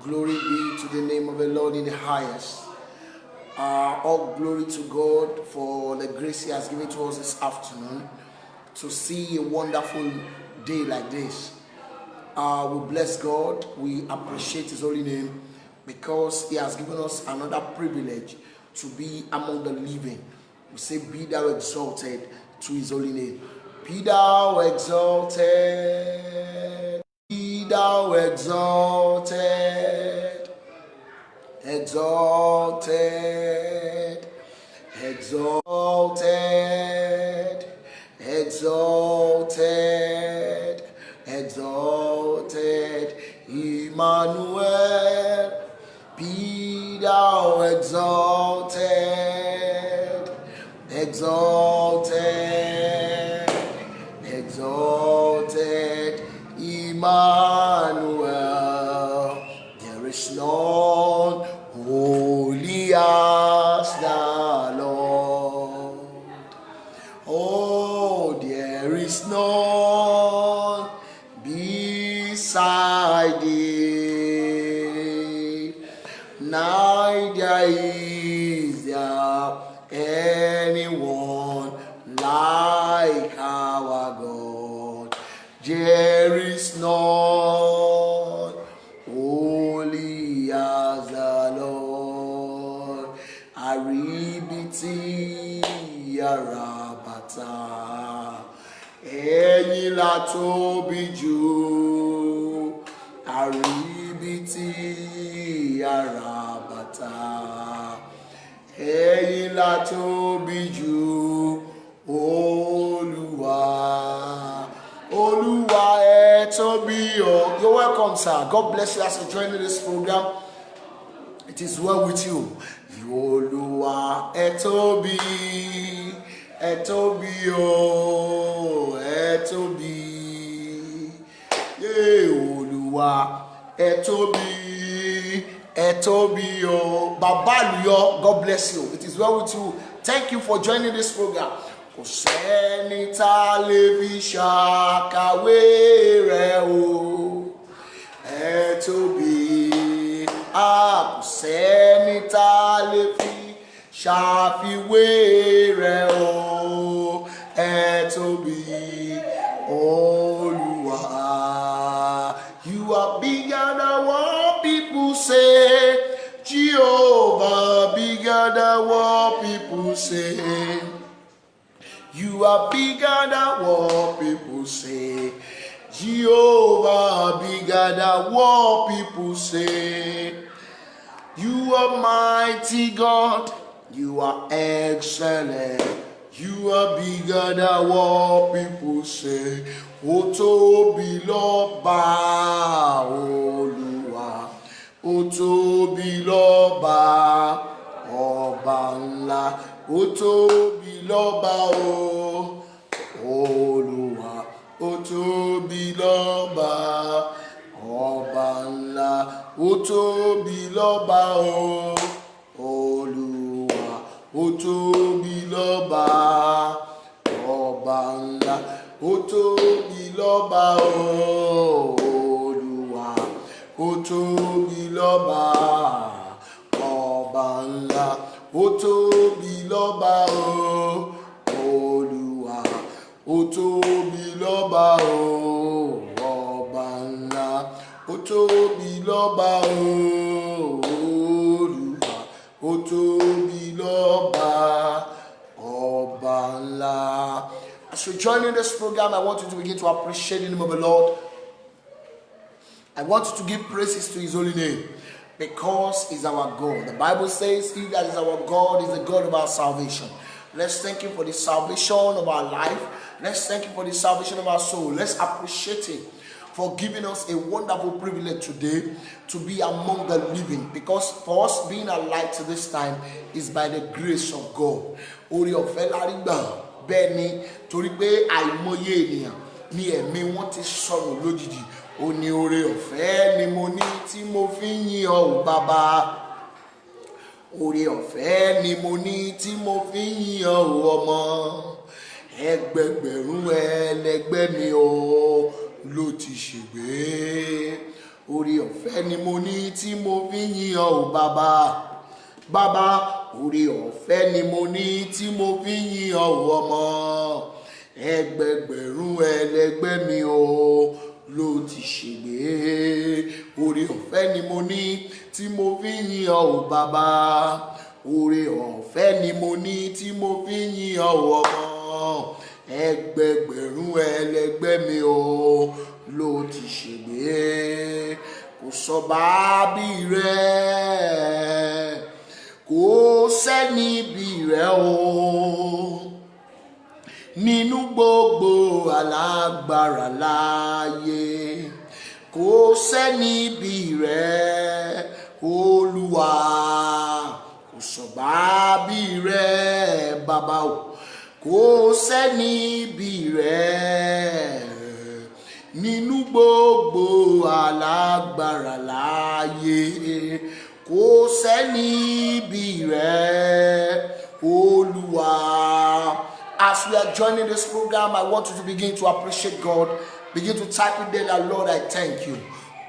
Glory be to the name of the Lord in the highest. All glory to God for the grace He has given to us this afternoon to see a wonderful day like this. We bless God. We appreciate His holy name because He has given us another privilege to be among the living. We say, be thou exalted to His holy name. Be thou exalted. Be thou exalted. Exalted. Exalted. Exalted. Exalted. Emmanuel. Be thou exalted. Exalted. Exalted. Emmanuel. There is none holy as the Lord. Oh, there is none beside thee. Neither is there anyone like our God. There is none holy as the Lord. Aribiti arabata, ẹ̀yin la tóbi jù. Aribiti arabata, ẹ̀yin la tóbi jù. Olúwa, Olúwa ẹ tóbi o. You're welcome, sir. God bless you as you join this program. It is well with you. Olúwa ẹ tóbi, ẹ tóbi o, ẹ tóbi. Olúwa ẹ tóbi, ẹ tóbi o. Bàbá àlùyọ, God bless you. It is well with you. Thank you for joining this program. Kò sẹ́ni tá lè fi ṣàkàwé rẹ̀ o. Ẹ tóbi. Kò sẹ́ni tá lè fi ṣàfiwé rẹ̀ o. Ẹ tóbi. Olúwa. You are bigger than what people say. Jehovah bigger than what people say. You are bigger than what people say. Jehovah bigger than what people say. You are mighty God. You are excellent. You are bigger than what people say. Ó tóbi lọ́ba Olúwa. Ó tóbi lọ́ba ọba ńlá. Ó tóbi lọ́ba Olúwa. Ó tóbi lọ́ba ọba ńlá. Ó tóbi lọ́ba Olúwa. Ó tóbi lọ́ba ọba ńlá. Ó tóbi lọ́ba Olúwa. Ó tóbi lọ́ba ọba ńlá. Ó tóbi lọ́ba Olúwa. Ó tóbi lọ́ba ọba ńlá. Ó tóbi lọ́ba Olúwa. Ó tóbi lọ́ba ọba ńlá. As you join in this program, I want you to begin to appreciate the name of the Lord. I want you to give praises to His holy name because He's our God. The Bible says, He that is our God is the God of our salvation. Let's thank Him for the salvation of our life. Let's thank Him for the salvation of our soul. Let's appreciate Him for giving us a wonderful privilege today to be among the living, because for us being alive to this time is by the grace of God. Orí ọ̀fẹ́ la rí gbà. Bẹ́ẹ̀ ni, torí pé àìmọye ènìyàn ni ẹ̀mí wọn ti sọnù lójijì. Ó ní oore ọ̀fẹ́ ni mo ní tí mo fi ń yìn ọ́ o bàbá. Oore ọ̀fẹ́ ni mo ní tí mo fi ń yìn ọ́ o ọmọ. Ẹgbẹgbẹ̀rún ẹlẹgbẹ́ mi o ló ti ṣègbé. Oore ọ̀fẹ́ ni mo ní tí mo fi yìn ọ́ o bàbá. Bàbá, oore ọ̀fẹ́ ni mo ní tí mo fi yìn ọ́ o ọmọ. Ẹgbẹgbẹ̀rún ẹlẹgbẹ́ mi o ló ti ṣègbé. Oore ọ̀fẹ́ ni mo ní tí mo fi yìn ọ́ o bàbá. Oore ọ̀fẹ́ ni mo ní tí mo fi yìn ọ́ o ọmọ. Ẹgbẹgbẹ̀rún ẹlẹgbẹ́ mi o ló ti ṣègbé. Kò sọ́ba bí rẹ̀, kò sẹ́ni bí rẹ̀ o. Nínú gbogbo alágbára láyé, kò sẹ́ni bí rẹ̀ Olúwa. Kò sọ́ba bí rẹ̀ bàbá o, kò sẹ́ni bí rẹ̀. Nínú gbogbo alágbára láyé, kò sẹ́ni bí rẹ̀ Olúwa. As we are joining this program, I want you to begin to appreciate God. Begin to type it there, Lord, I thank you.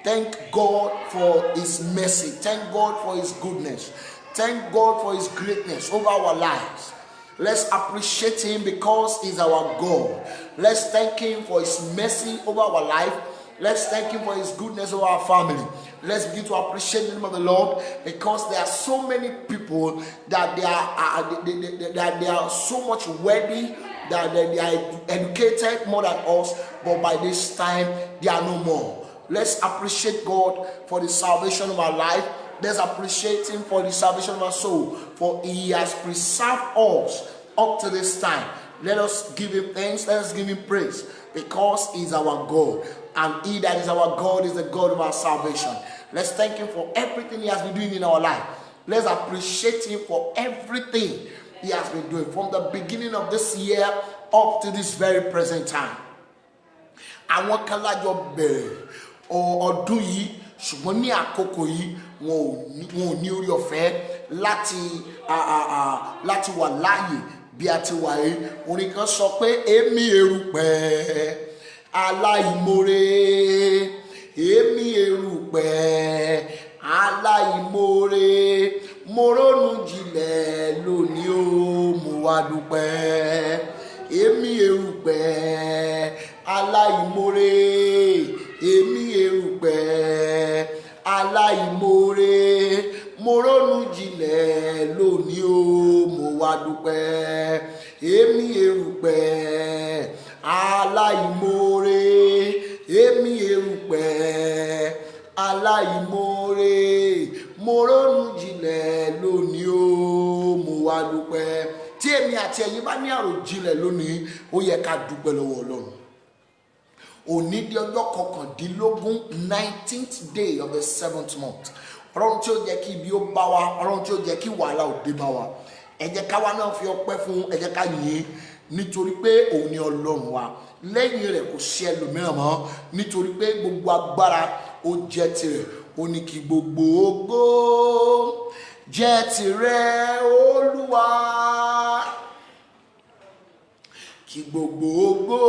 Thank God for His mercy. Thank God for His goodness. Thank God for His greatness over our lives. Let's appreciate Him because He's our God. Let's thank Him for His mercy over our life. Let's thank Him for His goodness over our family. Let's begin to appreciate the name of the Lord because there are so many people that they are so much worthy, that they are educated more than us, but by this time they are no more. Let's appreciate God for the salvation of our life. Let's appreciate Him for the salvation of our soul, for He has preserved us up to this time. Let us give Him thanks. Let us give Him praise because He is our God, and He that is our God is the God of our salvation. Let's thank Him for everything He has been doing in our life. Let's appreciate Him for everything He has been doing from the beginning of this year up to this very present time. Àwọn kan lájọ bẹ̀rẹ̀ ọdún yìí, ṣùgbọ́n ní àkókò yìí wọn ò ní orí ọ̀fẹ́ láti wà láàyè bí a ti wà yìí. Orin kan sọ pé èmi erùpẹ̀ aláìmoore, èmi erùpẹ̀ aláìmoore, mo ronú jinlẹ̀ lónìí o, mo wá dúpẹ́. Èmi erùpẹ̀ aláìmoore, èmi erùpẹ̀ aláìmoore, mo ronú jinlẹ̀ lónìí o, mo wá dúpẹ́. Èmi erùpẹ̀ aláìmoore, èmi erùpẹ̀ aláìmoore, mo ronú jinlẹ̀ lónìí o, mo wá dúpẹ́. Tí èmi àti ẹ̀yin bá ní àròjinlẹ̀ lónìí, ó yẹ ká dúpẹ́ lọ́wọ́ Ọlọ́run. Òní di ọjọ́ kọkàndínlógún, 19th day of the 7th month. Ọlọ́run tí ó jẹ́ kí ibi ó bá wa, Ọlọ́run tí ó jẹ́ kí wàhálà ò dé bá wa. Ẹ jẹ́ ká wa náà fi ọpẹ́ fún, ẹ jẹ́ ká yìn nítorí pé òun ni Ọlọ́run wa. Lẹ́yìn rẹ̀ kò sí ẹlòmíràn mọ́, nítorí pé gbogbo agbára ó jẹ́ tirẹ̀. Ó ní kí gbogbo ògo jẹ́ tirẹ̀ Olúwa. Kí gbogbo ògo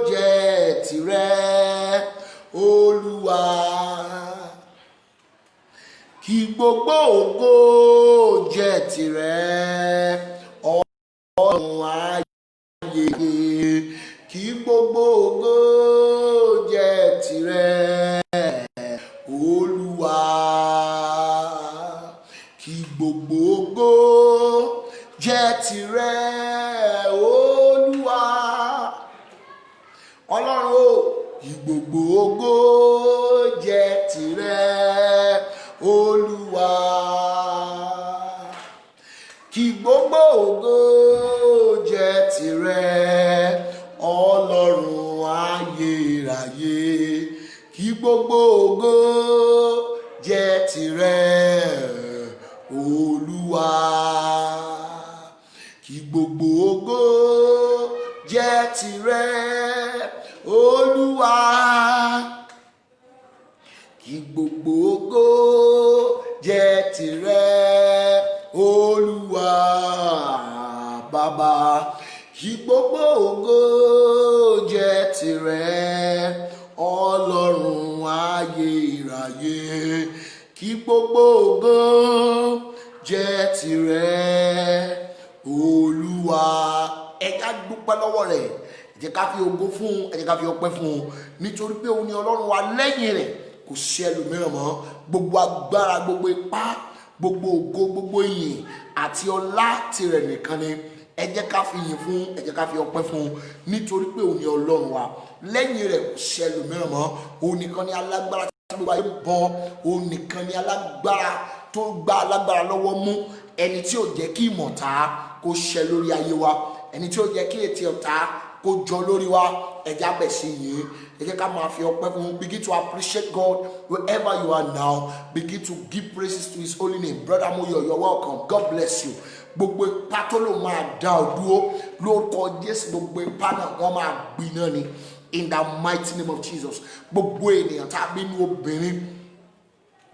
jẹ́ tirẹ̀ Olúwa. Kí gbogbo ògo jẹ́ tirẹ̀ Ọlọ́run ayé. Kí gbogbo ògo jẹ́ tirẹ̀ Olúwa. Kí gbogbo ògo jẹ́ tirẹ̀ Olúwa. Ọlọ́run o, kí gbogbo ògo jẹ́ tirẹ̀ Olúwa. Kí gbogbo ògo jẹ́ tirẹ̀ Ọlọ́run ayérayé. Kí gbogbo ògo jẹ́ tirẹ̀ Olúwa. Kí gbogbo ògo jẹ́ tirẹ̀ Olúwa. Kí gbogbo ògo jẹ́ tirẹ̀ Olúwa. Bàbá, kí gbogbo ògo jẹ́ tirẹ̀ Ọlọ́run ayé. ayérayé kí gbogbo ògo jẹ́ tirẹ̀ Olúwa. Ẹ ká dúpẹ́ lọ́wọ́ rẹ̀, ẹ jẹ́ ká fi ògo fún un, ẹ jẹ́ ká fi ọpẹ́ fún un, nítorí pé òun ni Ọlọ́run wa, lẹ́yìn rẹ̀ kò sí ẹlòmíràn mọ́. Gbogbo agbára, gbogbo ipá, gbogbo ògo, gbogbo ìyìn àti ọlá tirẹ̀ nìkan ni. Ẹ jẹ́ ká fi yìn fún, ẹ jẹ́ ká fi ọpẹ́ fún un, nítorí pé òun ni Ọlọ́run wa, lẹ́yìn rẹ̀ kò sí ẹlòmíràn mọ́. Òun nìkan ni alágbára tí gbogbo ayé bọ, òun nìkan ni alágbára tó gba alágbára lọ́wọ́ mú, ẹni tí ò jẹ́ kí ìmọ̀ta kó ṣẹ lórí ayé wa, ẹni tí ò jẹ́ kí ètè ọ̀tá kó jọ lórí wa. Ẹ jẹ́ abẹ̀ sí yìí, ẹ jẹ́ ká máa fi ọpẹ́ fún un. Begin to appreciate God wherever you are now. Begin to give praises to his holy name. Brother Moyo, you're welcome. God bless you. Gbogbo ipá tó ló máa dá ọ dúró lórúkọ Jésù, gbogbo ipá náà wọ́n máa gbiná ni, in the mighty name of Jesus. Gbogbo ènìyàn tàbí inú obìnrin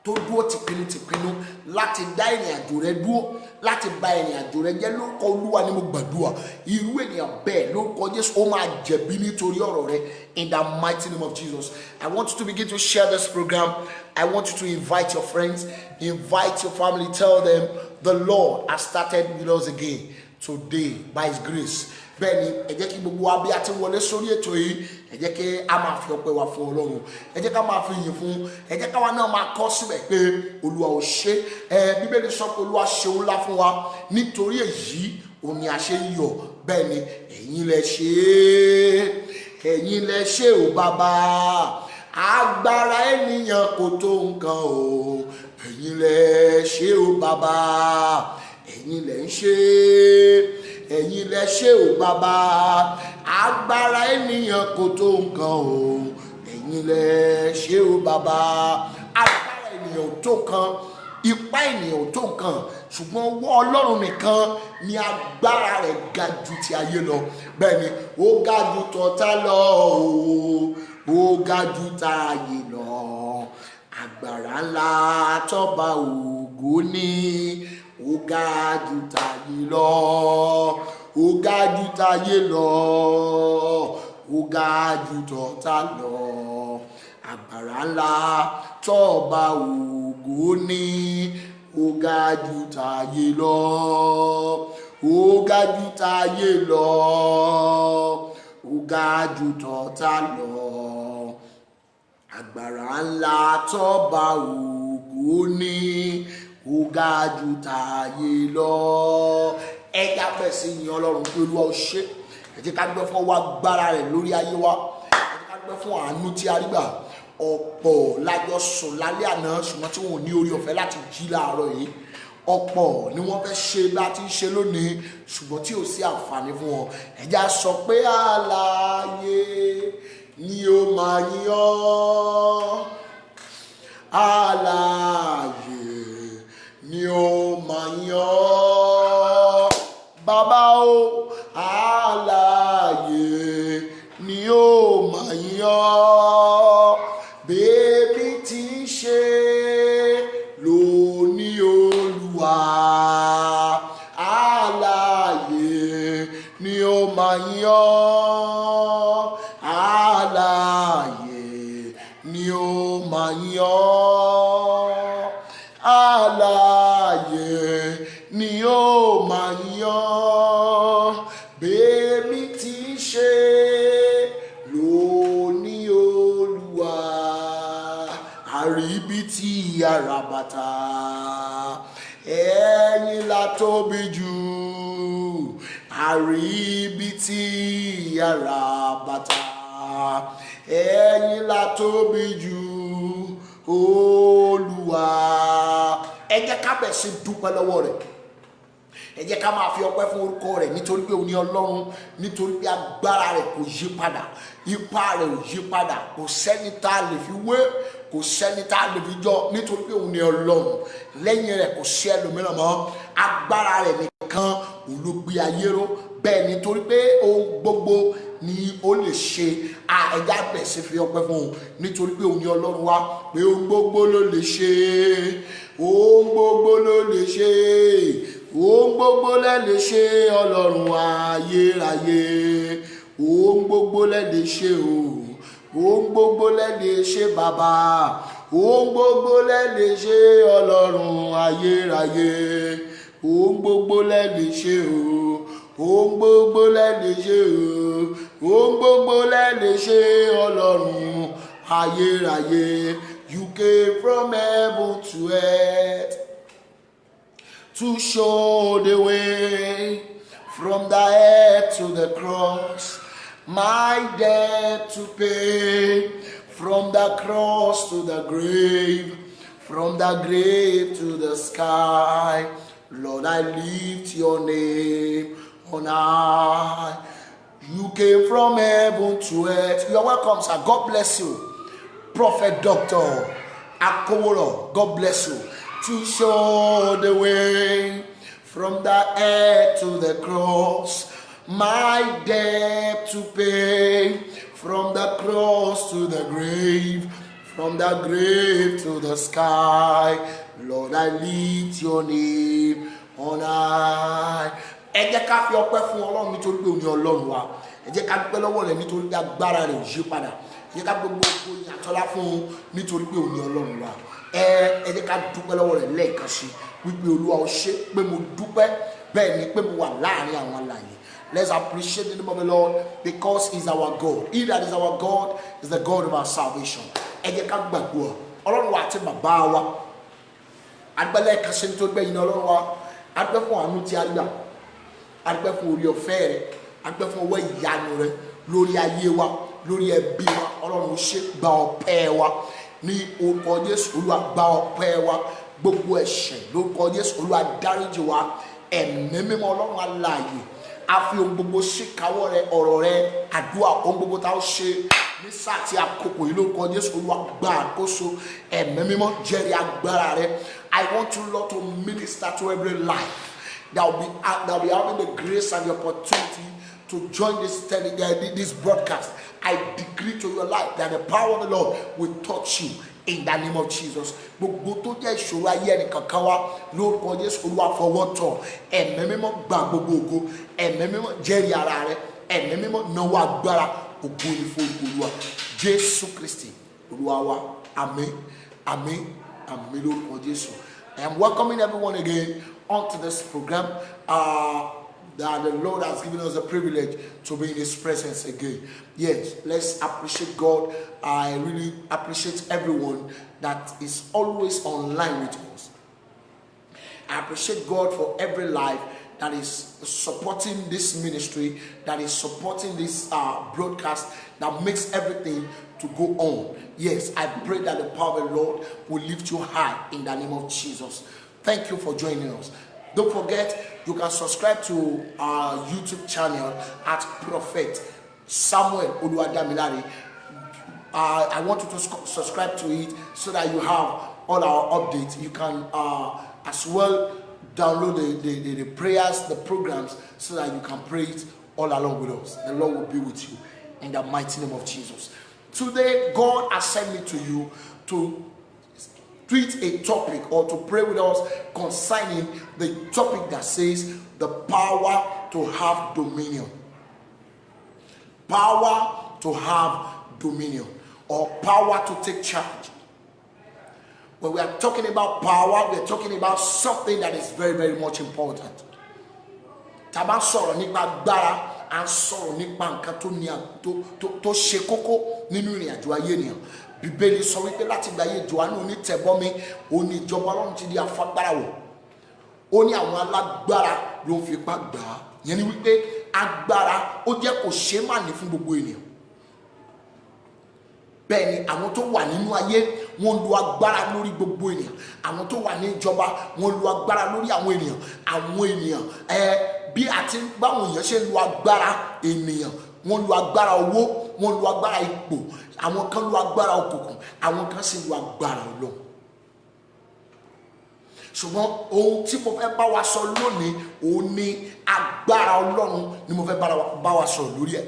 tó dúró tìpinnu láti dá ìrìn àjò rẹ dúró, láti bà ìrìn àjò rẹ jẹ́, lórúkọ Olúwa ni mo gbàdúrà, irú ènìyàn bẹ́ẹ̀ lórúkọ Jésù ó máa jẹ̀bi nítorí ọ̀rọ̀ rẹ, in the mighty name of Jesus. I want you to begin to share this program. I want you to invite your friends, invite your family, tell them the Lord has started with us again today by his grace. Bẹ́ẹ̀ni, ẹ jẹ́ kí gbogbo wa bí a ti wọlé sórí ètò yìí, ẹ jẹ́ kí a máa fi ọpẹ́ wa fún Ọlọ́run, ẹ jẹ́ ká máa fi yìn fún, ẹ jẹ́ káwa náà máa kọ síbẹ̀ pé Olúwa ò ṣe. Bíbélì sọ pé Olúwa ṣe ńlá fún wa, nítorí èyí òun ni a ṣe ń yọ̀. Bẹ́ẹ̀ni, ẹ̀yin lẹ ṣe é, ẹ̀yin lẹ ṣe ò bàbá, agbára ènìyàn kò tó nǹkan o, ẹ̀yin lẹ ṣe ò bàbá, ẹ̀yin lẹ ń ṣe é, ẹ̀yin lẹ ṣe ò bàbá, agbára ènìyàn kò tó nǹkan o, ẹ̀yin lẹ ṣe ò bàbá. Agbára ènìyàn ò tó nǹkan, ipá ènìyàn ò tó nǹkan, ṣùgbọ́n ọwọ́ Ọlọ́run nìkan ni agbára rẹ̀ ga ju ti ayé lọ. Bẹ́ẹ̀ni, ó ga ju tọ̀tá lọ ó ga ju tayé lọ, agbára ńlá tọ́ba ògo ní, ó ga ju tayé lọ, ó ga ju tayé lọ, ó ga ju tọ̀tá lọ, agbára ńlá tọ́ba ògo ní, ó ga ju tayé lọ, ó ga ju tayé lọ, ó ga ju tọ̀tá lọ, agbára ńlá tọ́ba ògo ní, ó ga ju tayé lọ. Ẹ já bẹ̀ sí yìn Ọlọ́run pé Olúwa ó ṣe. Ẹ jẹ́ ká gbẹ́ fún ọwọ́ agbára rẹ̀ lórí ayé wa, ẹ jẹ́ ká gbẹ́ fún àánú tí a rí gbà. Ọ̀pọ̀ lájọ sùn lálẹ́ àná ṣùgbọ́n tí wọn ò ní orí ọ̀fẹ́ láti jí láàárọ̀ yìí. Ọ̀pọ̀ ni wọ́n fẹ́ ṣe bá ti ń ṣe lónìí ṣùgbọ́n tí ò sí àǹfààní fún wọn. Ẹ já sọ pé alààyè ni ó máa yìn ọ́, alààyè ni ó máa yìn ọ́, bàbá o, alààyè ni ó máa yìn ọ́, bèbí tí ń ṣe lónìí Olúwa, alààyè ni ó máa yìn ọ́, alààyè ni ó máa yìn ọ́, alààyè ni ó máa yìn ọ́, bèbí tí ń ṣe lónìí Olúwa, àríbítí àràbàtà, ẹ̀yin la tóbi jù, àríbítí àràbàtà, ẹ̀yin la tóbi jù Olúwa. Ẹ jẹ́ ká bẹ̀ sí dúpẹ́ lọ́wọ́ rẹ̀, ẹ jẹ́ ká máa fi ọpẹ́ fún orúkọ rẹ̀, nítorí pé òun ni Ọlọ́run, nítorí pé agbára rẹ̀ kò yí padà, ipá rẹ̀ ò yí padà, kò sẹ́ni tá a lè fi wé, kò sẹ́ni tá a lè fi jọ, nítorí pé òun ni Ọlọ́run, lẹ́yìn rẹ̀ kò sí ẹlòmíràn mọ́. Agbára rẹ̀ nìkan òun ló gbé ayé ró. Bẹ́ẹ̀ nítorí pé ohun gbogbo ni ó lè ṣe. Ẹja bẹ̀ sí fi ọpẹ́ fún un, nítorí pé òun ni Ọlọ́run wa, pé ohun gbogbo ló lè ṣe, ohun gbogbo ló lè ṣe, ohun gbogbo lẹ lè ṣe Ọlọ́run ayérayé, ohun gbogbo lẹ lè ṣe o, ohun gbogbo lẹ lè ṣe bàbá, ohun gbogbo lẹ lè ṣe ọlọ́run ayérayé, ohun gbogbo lẹ lè ṣe o, ohun gbogbo lẹ lè ṣe o, ohun gbogbo lẹ lè ṣe ọlọ́run ayérayé. You came from heaven to earth to show the way, from the earth to the cross, my debt to pay, from the cross to the grave, from the grave to the sky. Lord, I lift your name on high. You came from heaven to earth. You are welcome, sir. God bless you. Prophet Dr. Akowolo, God bless you. To show the way, from the earth to the cross, my debt to pay, from the cross to the grave, from the grave to the sky. Lord, I lift your name on high. Ẹ jẹ́ ká fi ọpẹ́ fún Ọlọ́run nítorí pé ó ní Ọlọ́run wa. Ẹ jẹ́ ká dúpẹ́ lọ́wọ́ rẹ̀ nítorí pé agbára rẹ̀ ò yí padà. Ẹ jẹ́ ká gbogbo ògo àtọlá fún un nítorí pé ó ní Ọlọ́run wa. Ẹ jẹ́ ká dúpẹ́ lọ́wọ́ rẹ̀ lẹ́ẹ̀kan sí wípé Olúwa ó ṣé pé mo dúpẹ́, bẹ́ẹ̀ ni pé mo wà láàrin àwọn alààyè. Let's appreciate the name of the Lord because He's our God. He that is our God is the God of our salvation. Ẹ jẹ́ ká gbàgbọ́ Ọlọ́run wa àti bàbá wa. Àgbẹ̀lẹ̀ kan ṣe nítorí pé yìí ní Ọlọ́run wa. Àgbẹ̀ fún àánú tí a rí gbà. Àgbẹ̀ fún orí ọ̀fẹ́ rẹ̀. Àgbẹ̀ fún ọwọ́ ìyanu rẹ̀ lórí ayé wa, lórí ẹbí wa. Ọlọ́run ó ṣe gba ọpẹ́ wa. Ní orúkọ Jésù, Olúwa gba ọpẹ́ wa. Gbogbo ẹ̀ṣẹ̀ lórúkọ Jésù, Olúwa dáríjì wa. Ẹ̀mí mímọ́ Ọlọ́run alààyè. A fi ohun gbogbo síkàwọ́ rẹ, ọ̀rọ̀ rẹ, àdúrà, ohun gbogbo tá a ṣe ní sáà tí àkókò yìí lórúkọ Jésù, Olúwa gba àkóso. Ẹ̀mí mímọ́ jẹ́rìí agbára rẹ. I want you, Lord, to minister to every life that will be having the grace and the opportunity to join this broadcast. I decree to your life that the power of the Lord will touch you in the name of Jesus. Gbogbo tó jẹ́ ìṣòro ayé ẹnì kankan wá lórúkọ Jésù, Olúwa fọwọ́ tọ́. Ẹ̀mí mímọ́ gba gbogbo ògo. Ẹ̀mí mímọ́ jẹ́rìí ara rẹ. Ẹ̀mí mímọ́ náwó agbára. Ògo ni fún Olúwa Jésù Kristi Olúwa wa. Àmín, àmín, àmín lórúkọ Jésù. I am welcoming everyone again onto this program. That the Lord has given us the privilege to be in His presence again. Yes, let's appreciate God. I really appreciate everyone that is always online with us. I appreciate God for every life that is supporting this ministry, that is supporting this broadcast, that makes everything to go on. Yes, I pray that the power of the Lord will lift you high in the name of Jesus. Thank you for joining us. Don't forget, you can subscribe to our YouTube channel at Prophet Samuel Oluwadamilare. I want you to subscribe to it so that you have all our updates. You can as well download the prayers, the programs, so that you can pray it all along with us. The Lord will be with you in the mighty name of Jesus. Today, God has sent me to you to treat a topic or to pray with us concerning the topic that says the power to have dominion. Power to have dominion, or power to take charge. When we are talking about power, we are talking about something that is very, very much important. Tàbá sọ̀rọ̀ nípa agbára, à ń sọ̀rọ̀ nípa nǹkan tó ṣe kókó nínú ìrìn àjò ayé ènìyàn. Bíbélì sọ wípé láti gba ayé Jòhánù onítẹ̀bọmi, ó ní ìjọba Ọlọ́run ti di afágbára wọ̀. Ó ní àwọn alágbára ló ń fipá gbà á. Yẹn ni wípé agbára ó jẹ́ kò ṣe má ní fún gbogbo ènìyàn. Bẹ́ẹ̀ ni àwọn tó wà nínú ayé wọ́n lo agbára lórí gbogbo ènìyàn. Àwọn tó wà ní ìjọba wọ́n lo agbára lórí àwọn ènìyàn. Àwọn ènìyàn bí àti báwọn èèyàn ṣe lo agbára ènìyàn, wọ́n lo agbára owó, wọ́n lo agbára ipò, àwọn kan lo agbára òkùnkùn, àwọn kan sì lo agbára Ọlọ́run. Ṣùgbọ́n ohun tí mo fẹ́ bá wa sọ lónìí, òun ni agbára Ọlọ́run ni mo fẹ́ bá wa sọ lórí ẹ̀.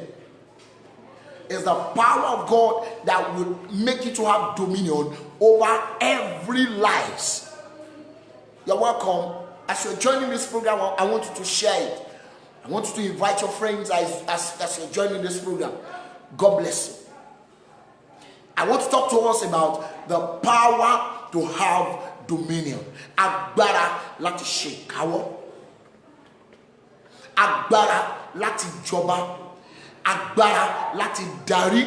It's the power of God that will make you to have dominion over every life. You're welcome. As you're joining this program, I want you to share it. I want you to invite your friends as you're joining this program. God bless you. I want to talk to us about the power to have dominion. Agbára láti ṣe ìkáwọ́. Agbára láti jọba. Agbára láti darí.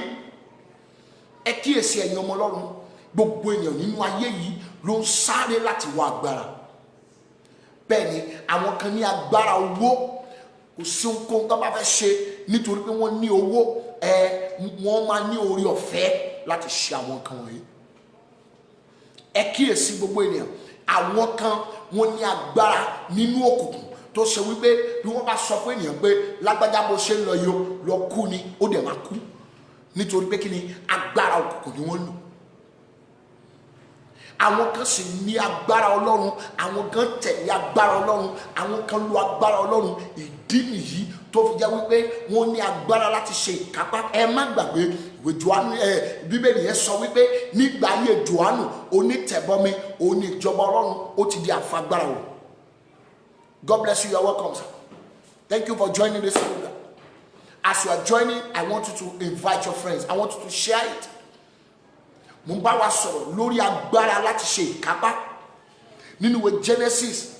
Ẹ kíyèsí ẹ̀yin ọmọ Ọlọ́run, gbogbo èèyàn nínú ayé yìí ló ń sáré láti wá agbára. Bẹ́ẹ̀ ni àwọn kan ní agbára owó, kò sí ohunkóhun tó bá fẹ́ ṣe nítorí pé wọ́n ní owó, wọ́n máa ní oore ọ̀fẹ́ láti ṣe àwọn nǹkan wọ̀nyí. Ẹ kíyèsí gbogbo ènìyàn, àwọn kan wọ́n ní agbára nínú òkùnkùn tó ṣe wípé bí wọ́n bá sọ fún ènìyàn pé lágbájá bó ṣe ń lọ yìí lọ kú ni, ó dẹ̀ máa kú nítorí pé kí ni agbára òkùnkùn ni wọ́n lò. Àwọn kan sì ní agbára Ọlọ́run, àwọn kan tẹ̀lé agbára Ọlọ́run, àwọn kan lo agbára Ọlọ́run. Ìdí nìyí tó fi jẹ́ wípé wọ́n ní agbára láti ṣe ìkápá. Ẹ má gbàgbé ìwé Jòhánù, Bíbélì yẹn sọ wípé nígbà ayé Jòhánù onítẹ̀bọmi, òní ìjọba Ọlọ́run ó ti di àfagbára o. God bless you. You are welcome, sir. Thank you for joining this program. As you are joining, I want you to invite your friends. I want you to share it. Mo ń bá wa sọ̀rọ̀ lórí agbára láti ṣe ìkápá nínú ìwé Genesis,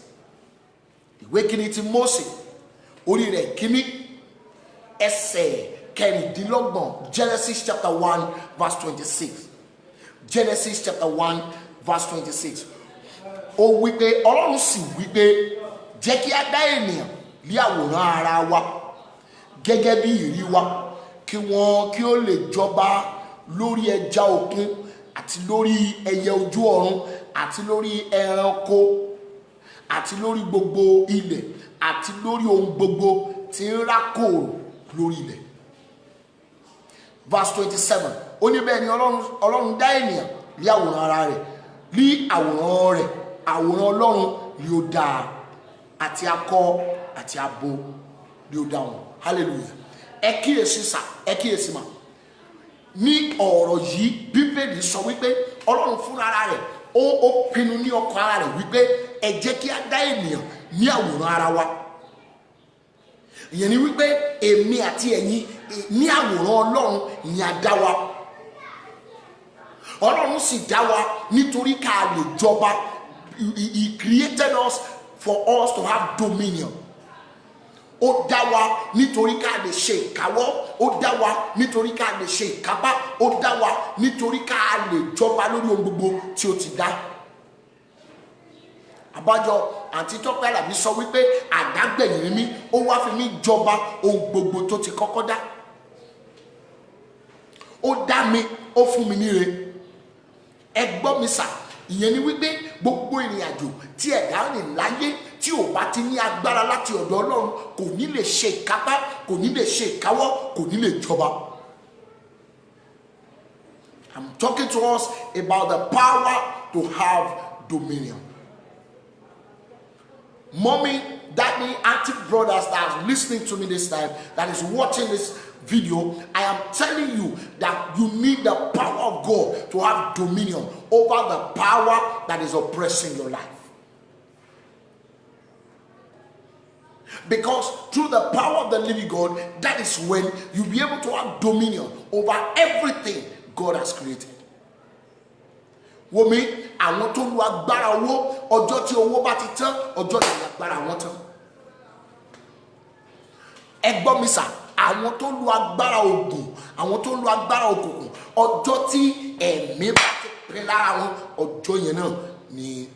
ìwé kìíní ti Mósè, orí rẹ̀ kìíní ẹsẹ̀ kẹrìndínlọ́gbọ̀n. Genesis chapter 1 verse 26. Genesis chapter 1 verse 26. Ó wí pé Ọlọ́run sì wí pé jẹ́ kí a dá ènìyàn ní àwòrán ara wa gẹ́gẹ́ bí ìrí wa, kí ó lè jọba lórí ẹja òkun àti lórí ẹyẹ ojú ọ̀run àti lórí ẹranko àti lórí gbogbo ilẹ̀ àti lórí ohun gbogbo tí ń rákòrò lórí ilẹ̀. Verse 27. Ó ní bẹ́ẹ̀ ni Ọlọ́run dá ènìyàn ní àwòrán ara rẹ̀, ní àwòrán rẹ̀, àwòrán Ọlọ́run ni ó dá, àti akọ àti abo ni ó dá wọn. Hallelujah. Ẹ kíyèsí sà, ẹ kíyèsí mà. Ní ọ̀rọ̀ yìí Bíbélì sọ wípé Ọlọ́run fúnra ara rẹ̀ ó pinnu ní ọkàn ara rẹ̀ wípé ẹ jẹ́ kí a dá ènìyàn ní àwòrán ara wa. Ìyẹn ni wípé èmi àti ẹ̀yin ní àwòrán Ọlọ́run ìyẹn a dá wa. Ọlọ́run sì dá wa nítorí ká lè jọba. He created us for us to have dominion. Ó dá wa nítorí ká lè ṣe ìkáwọ́, ó dá wa nítorí ká lè ṣe ìkápá, ó dá wa nítorí ká lè jọba lórí ohun gbogbo tí ó ti dá. Àbájọ àǹtí Tọ́pẹ́ Àlàbí sọ wípé àdágbẹ̀yìn mi, ó wá fi mí jọba ohun gbogbo tó ti kọ́kọ́ dá. Ó dá mi, ó fún mi níre. Ẹ gbọ́ mi sà, ìyẹn ni wípé gbogbo ìrìn àjò tí ẹ̀dá rìn láyé tí ò bá ti ní agbára láti ọ̀dọ̀ Ọlọ́run kò ní lè ṣe ìkápá, kò ní lè ṣe ìkáwọ́, kò ní lè jọba. I'm talking to us about the power to have dominion. Mommy, daddy, auntie, brothers that are listening to me this time, that is watching this video, I am telling you that you need the power of God to have dominion over the power that is oppressing your life. Because through the power of the living God, that is when you'll be able to have dominion over everything God has created. Wòmí, àwọn tó lu agbára owó, ọjọ́ tí owó bá ti tán, ọjọ́ tí agbára wọn tán. Ẹ gbọ́ mi sà, àwọn tó lu agbára ògùn, àwọn tó lu agbára òkùnkùn, ọjọ́ tí ẹ̀mí bá ti pín lára wọn, ọjọ́ yẹn náà ni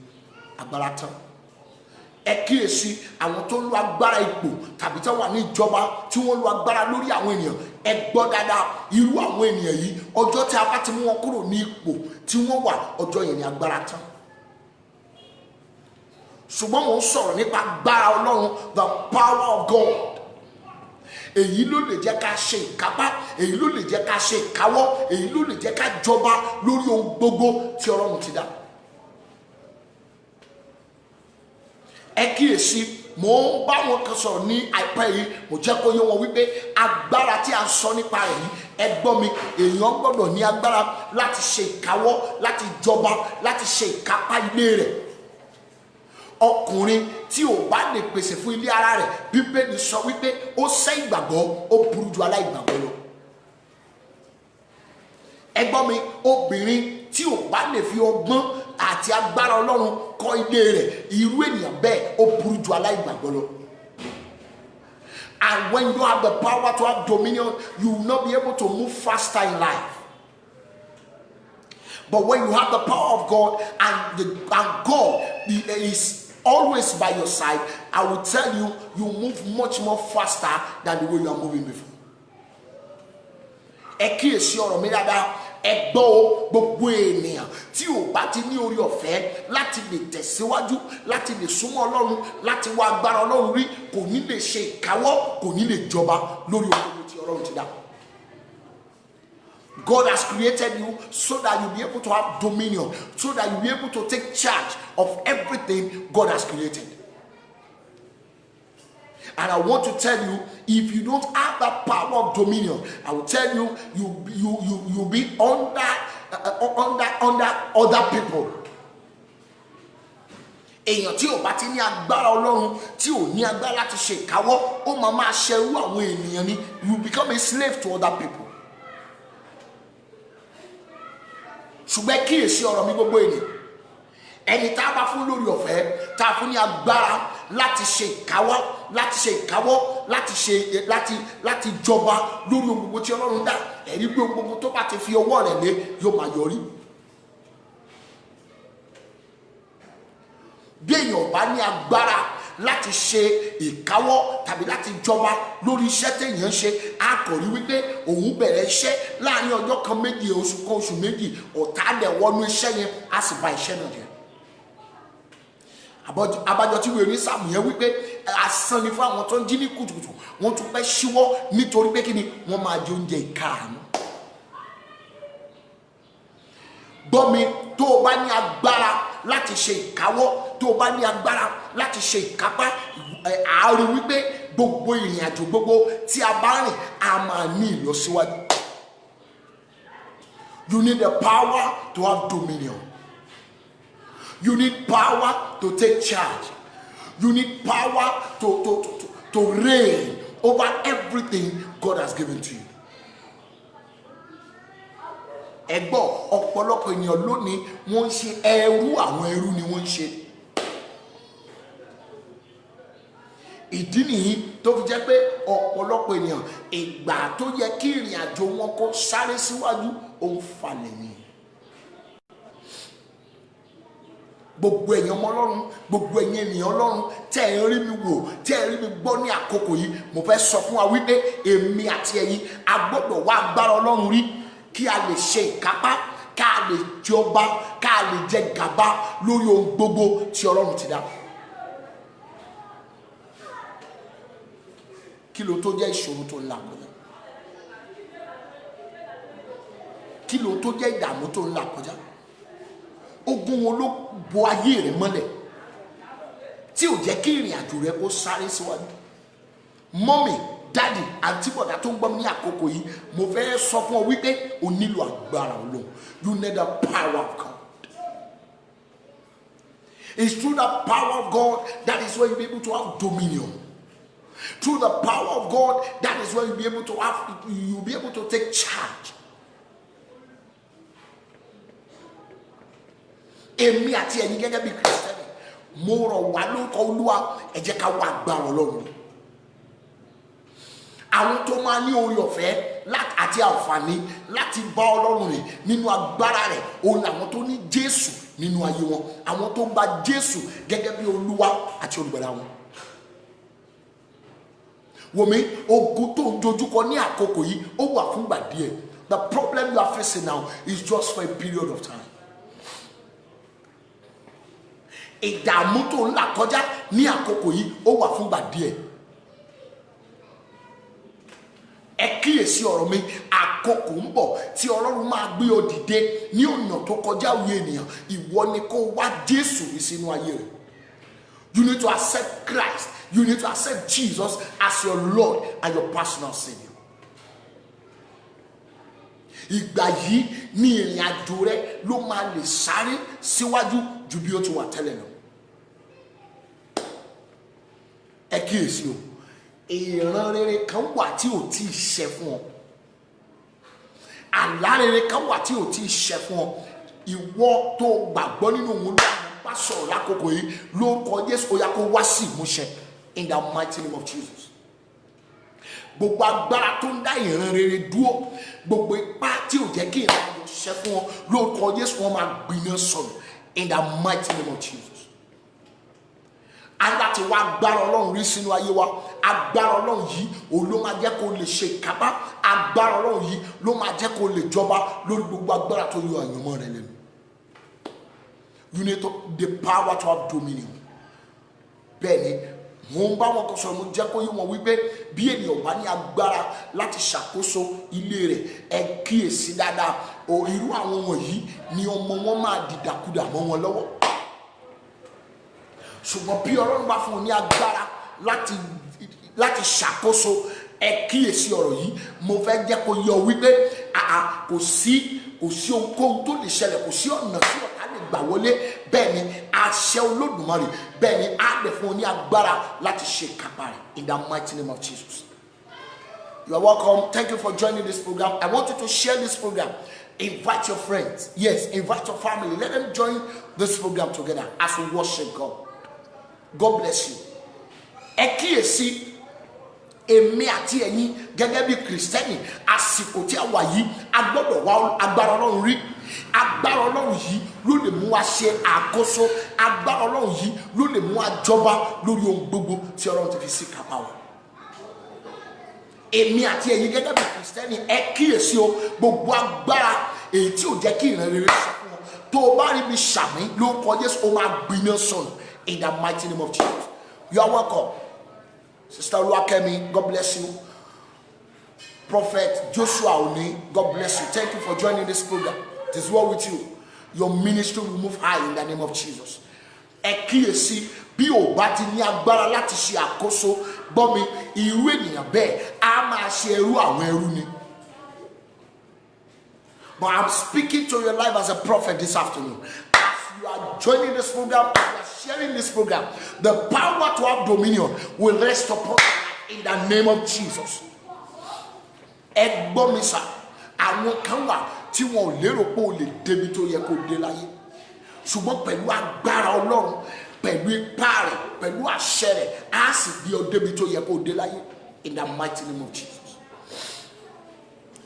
agbára tán. Ẹ kíyèsí àwọn tó lu agbára ipò tàbí tí wọ́n wà ní ìjọba tí wọ́n lu agbára lórí àwọn ènìyàn. Ẹ gbọ́ dáadáa, irú àwọn ènìyàn yìí, ọjọ́ tí a bá ti mú wọn kúrò ní ipò tí wọ́n wà, ọjọ́ yẹn ni agbára tán. Ṣùgbọ́n mo ń sọ̀rọ̀ nípa agbára Ọlọ́run, the power of God. Èyí ló lè jẹ́ ká ṣe ìkápá, èyí ló lè jẹ́ ká ṣe ìkáwọ́, èyí ló lè jẹ́ ká jọba lórí ohun gbogbo tí Ọlọ́run ti dá. Ẹ kíyèsí, mo ń bá wọn kan sọ̀rọ̀ ní àìpẹ́ yìí, mo jẹ́ kó yé wọn wípé agbára tí a sọ nípa rẹ̀ yìí, ẹ gbọ́ mi, èèyàn gbọ́dọ̀ ní agbára láti ṣe ìkáwọ́, láti jọba, láti ṣe ìkápá ilé rẹ̀. Ọkùnrin tí ò bá lè pèsè fún ilé ara rẹ̀, Bíbélì sọ wípé ó sẹ́ ìgbàgbọ́, ó burú ju aláìgbàgbọ́ lọ. ẹgbọ́n mi, obìnrin tí ò bá lè fi ọgbọ́n àti agbára Ọlọ́run kọ́ ilé rẹ̀, irú ènìyàn bẹ́ẹ̀ ó burú ju aláìgbàgbọ́ lọ. And when you don't have the power to have dominion, you will not be able to move faster in life. But when you have the power of God and God is always by your side, I will tell you, you move much more faster than the way you are moving before. Ẹ kíyèsí ọ̀rọ̀ mi dáadáa, ẹ gbọ́ o, gbogbo ènìyàn tí ò bá ti ní orí ọ̀fẹ́ láti lè tẹ̀síwájú, láti lè súnmọ́ Ọlọ́run, láti wá agbára Ọlọ́run rí, kò ní lè ṣe ìkáwọ́, kò ní lè jọba lórí ohun tí Ọlọ́run ti dá. God has created you so that you'll be able to have dominion, so that you'll be able to take charge of everything God has created. And I want to tell you, if you don't have that power of dominion, I will tell you, you'll be under other people. Èèyàn tí ò bá ti ní agbára Ọlọ́run, tí ò ní agbára láti ṣe ìkáwọ́, ó máa ṣerú àwọn ènìyàn ni. You become a slave to other people. Ṣùgbọ́n kíyèsí ọ̀rọ̀ mi gbogbo ènìyàn, ẹni tá a bá fún lórí ọ̀fẹ́, tá a fún ní agbára láti ṣe ìkáwọ́, láti jọba lórí ohun gbogbo tí Ọlọ́run dá, ẹ̀rí pé ohun gbogbo tó bá ti fi ọwọ́ rẹ̀ lé yóò máa yọrí. Bí èèyàn bá ní agbára láti ṣe ìkáwọ́ tàbí láti jọba lórí iṣẹ́ téèyàn ṣe, a kò rí wípé òun bẹ̀rẹ̀ iṣẹ́ láàrin ọjọ́ kan méjì, oṣù kan, oṣù méjì, ọ̀tá dẹ̀ wọnú iṣẹ́ yẹn, a sì bà iṣẹ́ náà jẹ́. Abájọ tí wèrè Sáàmù yẹn wípé asán ni fún àwọn tó ń jí ní kùtùkùtù, wọ́n tún fẹ́ ṣíwọ́ nítorí pé kí ni wọ́n máa jẹ oúnjẹ ìkaràánú. Gbọ́ mi, tó o bá ní agbára láti ṣe ìkáwọ́, tó o bá ní agbára láti ṣe ìkápá, àárín wípé gbogbo ìrìn àjò gbogbo tí a bá rìn a máa ní ìlọsíwájú. You need the power to have dominion. You need power to take charge. You need power to reign over everything God has given to you. Ẹgbọ́ ọ̀pọ̀lọpọ̀ ènìyàn lónìí wọ́n ń ṣe ẹrú, àwọn ẹrú ni wọ́n ń ṣe. Ìdí nìyí tó fi jẹ́ pé ọ̀pọ̀lọpọ̀ ènìyàn ìgbà tó yẹ kí ìrìn àjò wọn kó sáré síwájú, ó ń falẹ̀ ni. Gbogbo èèyàn ọmọ Ọlọ́run, gbogbo ẹ̀yin ènìyàn Ọlọ́run tẹ́ ẹ rí mi wò, tẹ́ ẹ rí mi gbọ́ ní àkókò yìí, mo fẹ́ sọ fún wa wípé èmi àti ẹ̀yin a gbọ́dọ̀ wá agbára Ọlọ́run rí kí a lè ṣe ìkápá, ká lè jọba, ká lè jẹ gàba lórí ohun gbogbo tí Ọlọ́run ti dá. Kí ló tó jẹ́ ìṣòro tó ń là kọjá? Kí ló tó jẹ́ ìdààmú tó ń là kọjá? Ogun wo ló bo ayé rẹ mọ́lẹ̀ tí ò jẹ́ kí ìrìn àjò rẹ kó sáré síwájú? Mọ́mì, dádì, àǹtí bọ̀dá tó ń gbọ́ ní àkókò yìí, mo fẹ́ sọ fún ọ wípé o nílò agbára Ọlọ́run. You need the power of God. It's through the power of God that is where you'll be able to have dominion. Through the power of God, that is where you'll be able to take charge. Èmi àti ẹ̀yin gẹ́gẹ́ bí Kristẹni, mo rọ̀ wá lórúkọ Olúwa, ẹ jẹ́ ká wá agbára Ọlọ́run. Àwọn tó máa ní orí ọ̀fẹ́ àti àǹfààní láti bá Ọlọ́run rìn nínú agbára rẹ̀, òun làwọn tó ní Jésù nínú ayé wọn, àwọn tó gba Jésù gẹ́gẹ́ bí Olúwa àti olùgbàlà wọn. Wòmí, ogun tó ń dojúkọ ní àkókò yìí ó wà fúngbà díẹ̀. The problem you are facing now is just for a period of time. Ìdààmú tó ń là kọjá ní àkókò yìí ó wà fúngbà díẹ̀. Ẹ kíyèsí ọ̀rọ̀ mi, àkókò ń bọ̀ tí Ọlọ́run máa gbé ọ dìde ní ọ̀nà tó kọjá òye ènìyàn. Ìwọ ni kó wá Jésù rí sínú ayé rẹ̀. You need to accept Christ. You need to accept Jesus as your Lord and your personal Savior. Ìgbà yìí ní ìrìn àjò rẹ ló máa lè sáré síwájú ju bí ó ti wà tẹ́lẹ̀ lọ. Ẹ kíyèsí o, ìran rere kan wà tí ò tí ì ṣẹ fún ọ. àlárere kan wà tí ò tí ì ṣẹ fún ọ. Ìwọ tó gbàgbọ́ nínú òun ló bá sọ̀rọ̀ lákòókò yìí lórúkọ Jésù ó yá kó wá sí ìmúṣẹ in the mighty name of Jesus. Gbogbo agbára tó ń dá ìran rere dúró, gbogbo ipá tí ò jẹ́ kí ìran ayọ̀ ṣẹ fún ọ lórúkọ Jésù wọn máa gbiná sọnù in the mighty name of Jesus. Láti wá agbára Ọlọ́run rí sínú ayé wa, agbára Ọlọ́run yìí òun ló máa jẹ́ kó lè ṣe ìkápá, agbára Ọlọ́run yìí ló máa jẹ́ kó lè jọba lórí gbogbo agbára tó yọ àyànmọ́ rẹ lẹ́nu. You need the power to have dominion. Bẹ́ẹ̀ni, mo ń bá wọn kọ sọ̀rọ̀, mo jẹ́ kó yé wọn wípé bí ènìyàn bá ní agbára láti ṣàkóso ilé rẹ̀, ẹ kíyèsí dáadáa, irú àwọn wọ̀nyí ni ọmọ wọn máa dìdàkudà mọ́ wọn lọ́wọ́. Ṣùgbọ́n bí Ọlọ́run bá fún un ní agbára láti ṣàkóso, ẹ kíyèsí ọ̀rọ̀ yìí, mo fẹ́ jẹ́ kó yọ wípé kò sí ohunkóhun tó lè ṣẹlẹ̀, kò sí ọ̀nà tí ọ̀tá lè gbà wọlé. Bẹ́ẹ̀ ni àṣẹ Olódùmarè, bẹ́ẹ̀ ni á lè fún un ní agbára láti ṣe ìkápá rẹ̀ in the mighty name of Jesus. You are welcome. Thank you for joining this program. I want you to share this program. Invite your friends. Yes, invite your family. Let them join this program together as we worship God. God bless you. Ẹ kíyèsí, èmi àti ẹ̀yin gẹ́gẹ́ bí Kristẹni, àsìkò tí a wà yìí a gbọ́dọ̀ wá agbára Ọlọ́run rí. Agbára Ọlọ́run yìí ló lè mú wa ṣe àkóso. Agbára Ọlọ́run yìí ló lè mú wa jọba lórí ohun gbogbo tí Ọlọ́run ti fi sí kápá wa. Èmi àti ẹ̀yin gẹ́gẹ́ bí Kristẹni, ẹ kíyèsí o, gbogbo agbára èyí tí ò jẹ́ kí ìran rere ṣe fún ọ, tó o bá rí mi ṣàmì lórúkọ Jésù, ó máa gbiná sọnù in the mighty name of Jesus. You are welcome. Sister Oluwakemi, God bless you. Prophet Joshua Oni, God bless you. Thank you for joining this program. It is well with you. Your ministry will move high in the name of Jesus. Ẹ kíyèsí, bí o bá ti ní agbára láti ṣe àkóso, gbọ́ mi, irú ènìyàn bẹ́ẹ̀ á máa ṣe ẹrú àwọn ẹrú ni. But I'm speaking to your life as a prophet this afternoon. As you are joining this program, as you are sharing this program, the power to have dominion will rest upon you in the name of Jesus. Ẹ gbọ́ mi sà, àwọn kan wà tí wọn ò lérò pé o lè débi tó yẹ kó dé láyé. Ṣùgbọ́n pẹ̀lú agbára Ọlọ́run, pẹ̀lú ipá rẹ̀, pẹ̀lú àṣẹ rẹ̀, á sì gbé ọ débi tó yẹ kó dé láyé in the mighty name of Jesus.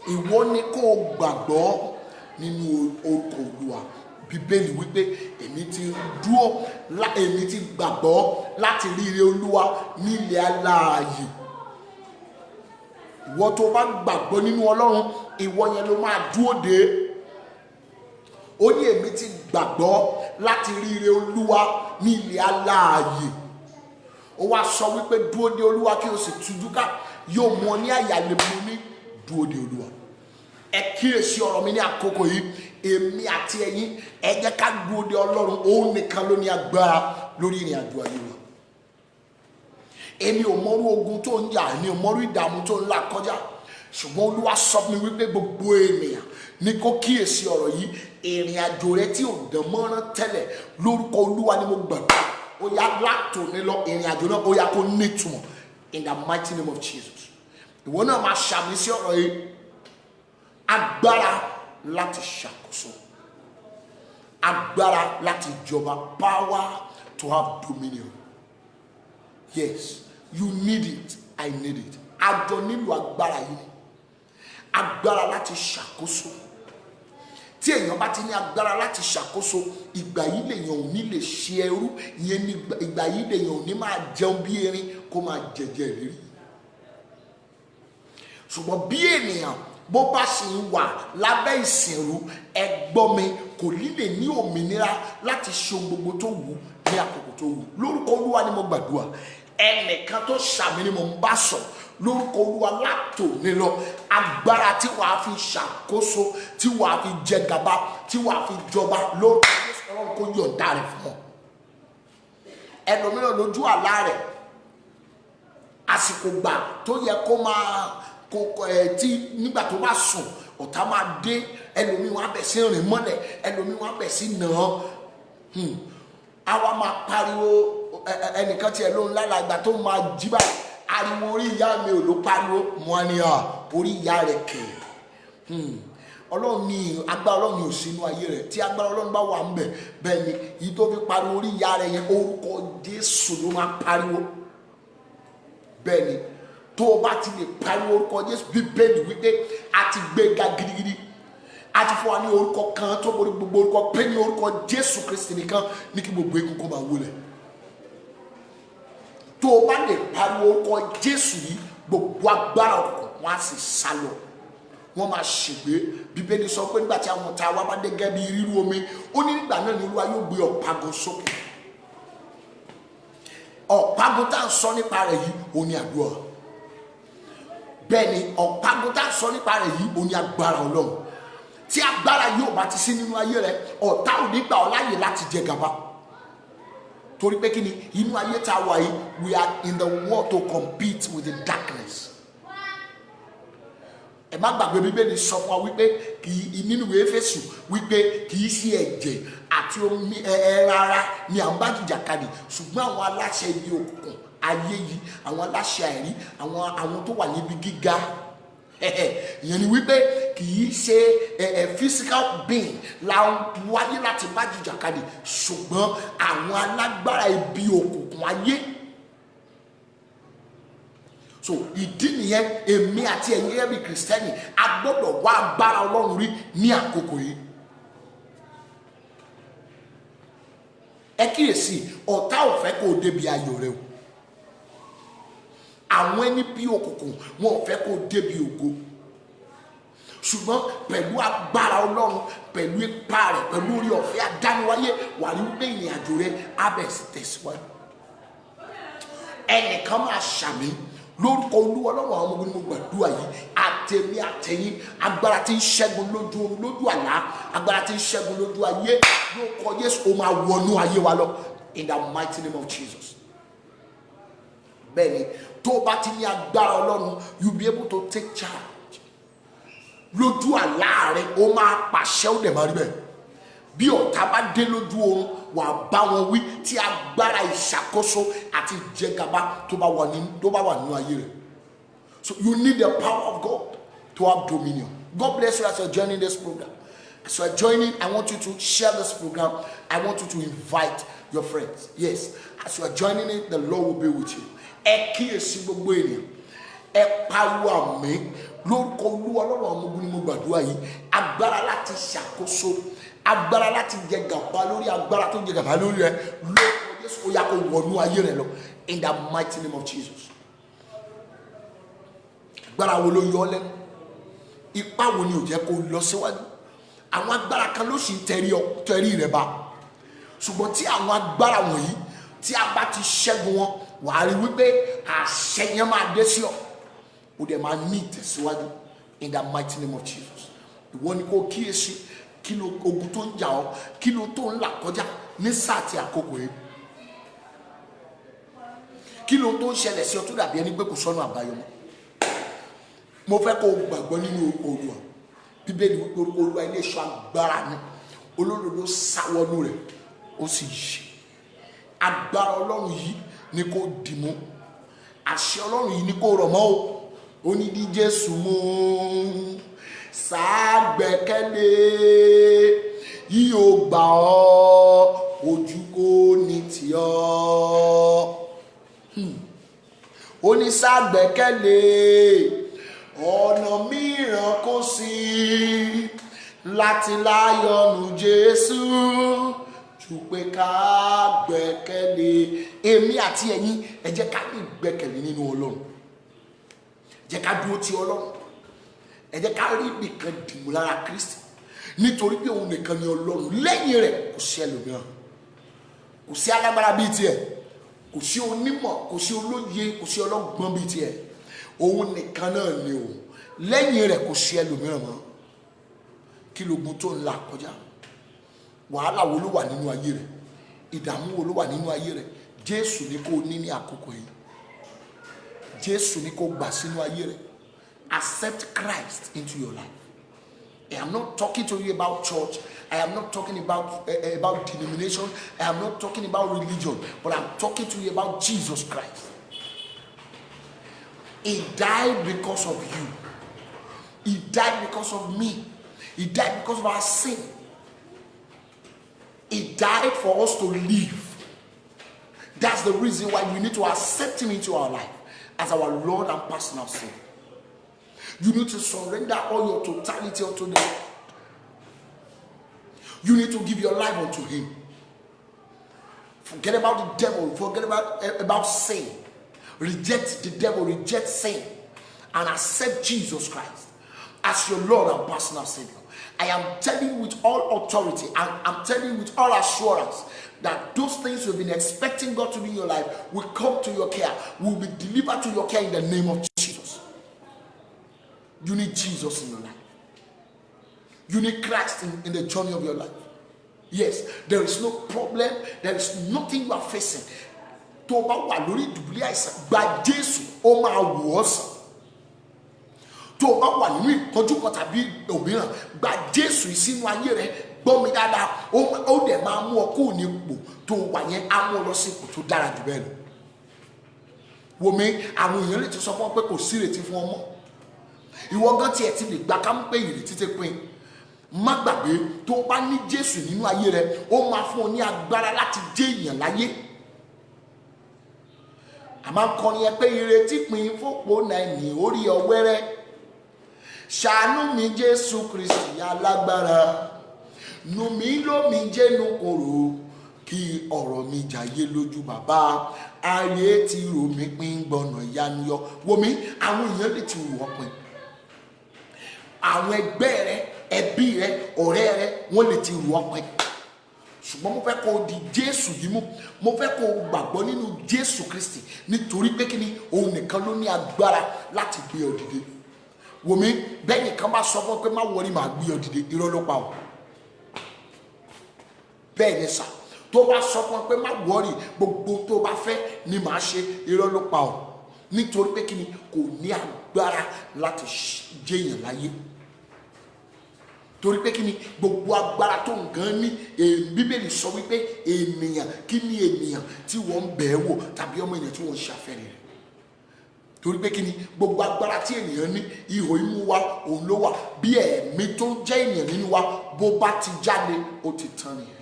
Ìwọ ni kó gbàgbọ́ nínú orúkọ Olúwa. Bíbélì wípé èmi ti gbàgbọ́ láti rí ire Olúwa ní ilẹ̀ alààyè. Ìwọ tó bá gbàgbọ́ nínú Ọlọ́run, ìwọ yẹn ló máa dúró dé. Ó ní èmi ti gbàgbọ́ láti rí ire Olúwa ní ilẹ̀ alààyè. Ó wá sọ wípé dúró dé Olúwa kí o sì tújú ká, yóò mú ọ ní àyà lè mú ní dúró dé Olúwa. Ẹ kíyèsí ọ̀rọ̀ mi ní àkókò yìí, èmi àti ẹ̀yin, ẹ jẹ́ ká dúró dé Ọlọ́run, òun nìkan ló ní agbára lórí ìrìn àjò ayé wa. Èmi ò mọrú ogun tó ń jà, èmi ò mọrú ìdààmú tó ń là kọjá, ṣùgbọ́n Olúwa sọ fún mi wípé gbogbo ènìyàn ní kó kíyèsí ọ̀rọ̀ yìí. Ìrìn àjò rẹ tí ò dán mọ́rán tẹ́lẹ̀, lórúkọ Olúwa ni mo gbàgbọ́, ó yá látòní lọ, ìrìn àjò náà ó yá kó nítumọ̀ in the mighty name of Jesus. Ìwọ náà máa ṣàmì sí ọ̀rọ̀ yìí. Agbára láti ṣàkóso, agbára láti jọba, power to have dominion. Yes, you need it, I need it. Àjọ nílò agbára yìí, agbára láti ṣàkóso. Tí èèyàn bá ti ní agbára láti ṣàkóso, ìgbà yìí lèèyàn ò ní lè ṣe ẹrú, ìyẹn ní ìgbà yìí lèèyàn ò ní máa jẹun bí erin kó máa jẹjẹ ìrírí. Ṣùgbọ́n bí ènìyàn bó bá ṣe ń wà lábẹ́ ìsìnrú, ẹ gbọ́ mi, kò ní lè ní òmìnira láti ṣe ohun gbogbo tó wù ní àkókò tó wù. Lórúkọ Olúwa ni mo gbàdúrà, ẹnìkan tó ṣàmì ni mo ń bá sọ. Lórúkọ Olúwa látòní lọ, agbára tí wàá fi ṣàkóso, tí wàá fi jẹ gàba, tí wàá fi jọba, lórúkọ Jésù Ọlọ́run kó yọ̀ǹda rẹ̀ fún ọ. Ẹlòmíràn lójú àlá rẹ̀, àsìkò gbà tó yẹ kó máa tí nígbà tó bá sùn ọ̀tá máa dé, ẹlòmíì wọn á bẹ̀ sí rìn mọ́lẹ̀, ẹlòmíì wọn á bẹ̀ sí nà án. Àwa máa pariwo, ẹnìkan tiẹ̀ ló ń lálàgbà tó máa jí báyìí, ariwo orí ìyá mi ò ló pariwo, mo á ní orí ìyá rẹ̀ kẹ̀. Ọlọ́run ní agbára Ọlọ́run ní ò sínú ayé rẹ̀. Tí agbára Ọlọ́run bá wà ńbẹ̀, bẹ́ẹ̀ ni èyí tó fi pariwo orí ìyá rẹ̀ yẹn orúkọ Jésù ló máa pariwo. Bẹ́ẹ̀ ni tó o bá ti lè pariwo orúkọ Jésù, Bíbélì wípé a ti gbé ga gidigidi, a ti fún wa ní orúkọ kan tó borí gbogbo orúkọ, pé ní orúkọ Jésù Kristi nìkan ní kí gbogbo egun kó máa wólẹ̀. Tó o bá lè pariwo orúkọ Jésù yìí, gbogbo agbára òkùnkùn wọn á sì sá lọ, wọn máa ṣègbé. Bíbélì sọ pé nígbà tí àwọn ọ̀tá wa bá dé gẹ́gẹ́ bí ríru omi, ó ní nígbà náà ni Olúwa yóò gbé ọ̀págun sókè. Ọ̀págun tá à ń sọ nípa rẹ̀ yìí ó ní àdúrà. Bẹ́ẹ̀ ni ọ̀págun tá à ń sọ nípa rẹ̀ yìí ó ní agbára Ọlọ́run. Tí agbára yóò bá ti sí nínú ayé rẹ̀, ọ̀tá ò ní gbà ọ́ láyè láti jẹ gàba. Torí pé kí ni inú ayé tá a wà yìí, we are in the world to compete with the darkness. Ẹ má gbàgbé Bíbélì sọ fún wa wípé nínú ìwé Éfésù wípé kì í ṣe ẹ̀jẹ̀ àti omi rárá ni à ń bá jìjàkadì, ṣùgbọ́n àwọn aláṣẹ ibi òkùnkùn ayé yìí, àwọn aláṣẹ àìrí, àwọn tó wà níbi gíga. Ìyẹn ni wípé kì í ṣe physical being la wáyé láti bá jìjàkadì, ṣùgbọ́n àwọn alágbára ibi òkùnkùn ayé. So ìdí nìyẹn èmi àti ẹ̀yin gẹ́gẹ́ bí Kristẹni a gbọ́dọ̀ wá agbára Ọlọ́run rí ní àkókò yìí. Ẹ kíyèsí, ọ̀tá ò fẹ́ kó o débi ayọ̀ rẹ o. Àwọn ẹni bí òkùnkùn wọn ò fẹ́ kó o débi ògo. Ṣùgbọ́n pẹ̀lú agbára Ọlọ́run, pẹ̀lú ipá rẹ̀, pẹ̀lú orí ọ̀fẹ́ adániwáyé, wà ní wípé ìrìn àjò rẹ á bẹ̀rẹ̀ sí tẹ̀síwájú. Ẹnìkan máa ṣàmì lórúkọ Olúwa Ọlọ́run àwọn ọmọ ogun ni mo gbàdúrà yìí, àtẹ̀mí àtẹ̀yìn, agbára tí ń ṣẹ́gun lójú oorun, lójú àlá, agbára tí ń ṣẹ́gun lójú ayé, lórúkọ Jésù ó máa wọnú ayé wa lọ, in the mighty name of Jesus. Bẹ́ẹ̀ni tó o bá ti ní agbára Ọlọ́run, you be able to take charge. Lójú àlá rẹ ó máa pàṣẹ, ó dẹ̀ máa rí bẹ́ẹ̀. Bí ọ̀tá bá dé lójú oorun, wà á bá wọn wí tí agbára ìṣàkóso àti ìjẹgàba tó bá wà nínú ayé rẹ̀. So you need the power of God to have dominion. God bless you as you're joining this program. As you're joining, I want you to share this program. I want you to invite your friends. Yes, as you're joining it, the Lord will be with you. Ẹ kíyèsí gbogbo ènìyàn, ẹ pariwo àmín lórúkọ Olúwa Ọlọ́run àwọn ọmọ ogun ni mo gbàdúrà yìí. Agbára láti ṣàkóso, agbára láti jẹ gàba lórí agbára tó jẹ gàba lórí rẹ, lórúkọ Jésù ó yá kó wọnú ayé rẹ lọ, in the mighty name of Jesus. Agbára wo ló yọ ọ́ lẹ́nu? Ipá wo ni ò jẹ́ kó lọ síwájú? Àwọn agbára kan ló sì ń tẹrí rẹ bá. Ṣùgbọ́n tí àwọn agbára wọ̀nyí tí a bá ti ṣẹ́gun wọn, wà á rí wípé àṣẹ yẹn máa dé sí ọ, ó dẹ̀ máa ní ìtẹ̀síwájú, in the mighty name of Jesus. Ìwọ ni kò kíyèsí kí ló ogun tó ń jà ọ́, kí ló tó ń là kọjá ní sáà tí àkókò yìí, kí ló tó ń ṣẹlẹ̀ sí ọ tó dàbí ẹni pé kò sọ́nà àbáyọ mọ́. Mo fẹ́ kó o gbàgbọ́ nínú Olúwa. Bíbélì wípé Olúwa ilé ìṣọ́ agbára ni, olódodo sáwọnú rẹ̀ ó sì yè. Agbára Ọlọ́run yìí ni kò dìmú, àṣẹ Ọlọ́run yìí ni kò rọ̀ mọ́ o. Ó ní di Jésù mú, ṣàgbẹ́kẹ̀lé, yóò gbà ọ́, ojú kò ní tì ọ́. Ó ní ṣàgbẹ́kẹ̀lé, ọ̀nà mìíràn kò sí láti láyọ̀nù Jésù ju pé ká gbẹ́kẹ̀lé. Èmi àti ẹ̀yin, ẹ jẹ́ ká ní gbẹ́kẹ̀lé nínú Ọlọ́run, jẹ́ ká dúró ti Ọlọ́run, ẹ jẹ́ ká rí ibìkan dìmú lára Kristi, nítorí pé òun nìkan ni Ọlọ́run, lẹ́yìn rẹ̀ kò sí ẹlòmíràn, kò sí alágbára bíi tiẹ̀, kò sí onímọ̀, kò sí olóye, kò sí ọlọ́gbọ́n bíi tiẹ̀. Òun nìkan náà ni o, lẹ́yìn rẹ̀ kò sí ẹlòmíràn mọ́. Kí lógun tó ń là kọjá? Wàhálà wo ló wà nínú ayé rẹ̀? Ìdààmú wo ló wà nínú ayé rẹ̀? Jésù ni kó ní ní àkókò yìí, Jésù ni kó gbà sínú ayé rẹ̀. Accept Christ into your life. I am not talking to you about church. I am not talking about denomination. I am not talking about religion, but I'm talking to you about Jesus Christ. He died because of you. He died because of me. He died because of our sin. He died for us to live. That's the reason why we need to accept him into our life as our Lord and personal Savior. You need to surrender all your totality unto the Lord. You need to give your life unto him. Forget about the devil. Forget about sin. Reject the devil. Reject sin. And accept Jesus Christ as your Lord and personal Savior. I am telling you with all authority, and I'm telling you with all assurance, that those things you've been expecting God to do in your life will come to your care, will be delivered to your care in the name of Jesus. You need Jesus in your life. You need Christ in the journey of your life. Yes, there is no problem. There is nothing you are facing. Tó bá wà lórí ìdùbúlẹ̀ àìsàn, gba Jésù, ó máa wò ọ́ sàn. Tó bá wà nínú ìtọ́jú kan tàbí òmíràn, gba Jésù sínú ayé rẹ, gbọ́ mi dáadáa, ó dẹ̀ máa mú ọ kúrò ní ipò tó wà yẹn, á mú ọ lọ sí ipò tó dára jù bẹ́ẹ̀ lọ. Wò mí, àwọn èèyàn lè ti sọ fún ọ pé kò sí ìrètí fún ọmọ. Ìwọ gan tiẹ̀ ti lè gbà ká ń pè ìrètí ti pin. Má gbàgbé, tó bá ní Jésù nínú ayé rẹ, ó máa fún ọ ní agbára láti jẹ́ èèyàn láyé. Àmọ́ kọrin ẹ pé ìrètí pin fòpó náà ní orí ọwẹ́rẹ́. Ṣàánú mi Jésù Kristi alágbára. Nù mí lómi jẹ́nu kòrò kí ọ̀rọ̀ mi jàyé lójú bàbá. Ayé ti rò mí pín gbọ̀nà ìyanu yọ. Wò mí, àwọn èèyàn lè ti wò ọ́ pin. Àwọn ẹgbẹ́ rẹ, ẹbí rẹ, ọ̀rẹ́ rẹ, wọ́n lè ti rò ọ́ pin. Ṣùgbọ́n mo fẹ́ kó o di Jésù yìí mú. Mo fẹ́ kó o gbàgbọ́ nínú Jésù Kristi, nítorí pé kíni òun nìkan ló ní agbára láti gbé ọ dìde. Wò mí, bẹ́ẹ̀ nìkan bá sọ fún ọ pé má wọrí màá gbé ọ dìde, irọ́ ló pa ọ́. Bẹ́ẹ̀ ni sà, tó bá sọ fún ọ pé má wọrí gbogbo tó bá fẹ́ ni màá ṣe, irọ́ ló pa ọ́. Nítorí pé kíni kò ní agbára láti jẹ́yàn láyé. Torí pé kíni gbogbo agbára tó nǹkan ní, Bíbélì sọ wípé ènìyàn, kí ni ènìyàn tí wọ́n ń bẹ̀ẹ́ wò tàbí ọmọ ènìyàn tí wọ́n ń ṣàfẹ́rẹ́ rẹ̀. Torí pé kíni gbogbo agbára tí ènìyàn ní, ihò imú wa òun ló wà. Bí ẹ̀mí tó jẹ́ ènìyàn nínú wa bó bá ti jáde, ó ti tán nìyẹn.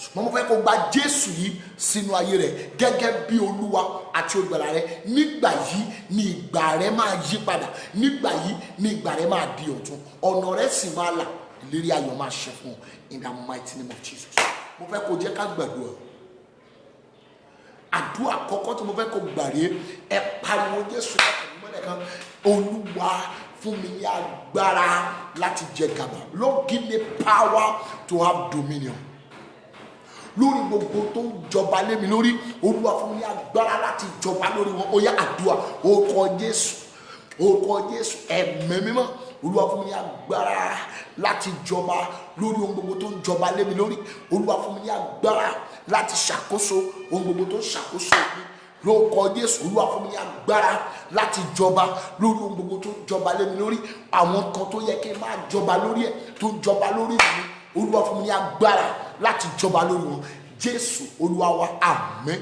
Ṣùgbọ́n mo fẹ́ kó gba Jésù yìí sínú ayé rẹ̀ gẹ́gẹ́ bí Olúwa àti olùgbàlà rẹ̀. Nígbà yìí ni ìgbà rẹ̀ máa yí padà. Nígbà yìí ni ìgbà rẹ̀ máa di ọ̀tun. Ọ̀nà rẹ̀ sì máa là. Ìlérí ayọ̀ máa ṣẹ fún ọ in the mighty name of Jesus. Mo fẹ́ kó jẹ́ ká gbàdúrà. Àdúrà àkọ́kọ́ tí mo fẹ́ kó gbà rèé, ẹ pariwo Jésù kan. Olúwa fún mi ní agbára láti jẹ gàba. Lord, give me power to have dominion. Lórí gbogbo tó ń jọba lé mi lórí, Olúwa fún mi ní agbára láti jọba lórí wọn. Ó yá àdúrà, orúkọ Jésù, orúkọ Jésù, ẹ̀mí mímọ́. Olúwa fún mi ní agbára láti jọba lórí ohun gbogbo tó ń jọba lé mi lórí. Olúwa fún mi ní agbára láti ṣàkóso ohun gbogbo tó ń ṣàkóso mi. Lórúkọ Jésù, Olúwa fún mi ní agbára láti jọba lórí ohun gbogbo tó ń jọba lé mi lórí. Àwọn kan tó yẹ kí n máa jọba lórí ẹ̀ tó ń jọba lórí mi, Olúwa fún mi ní agbára láti jọba lórí wọn. Jésù Olúwa wa, àmín.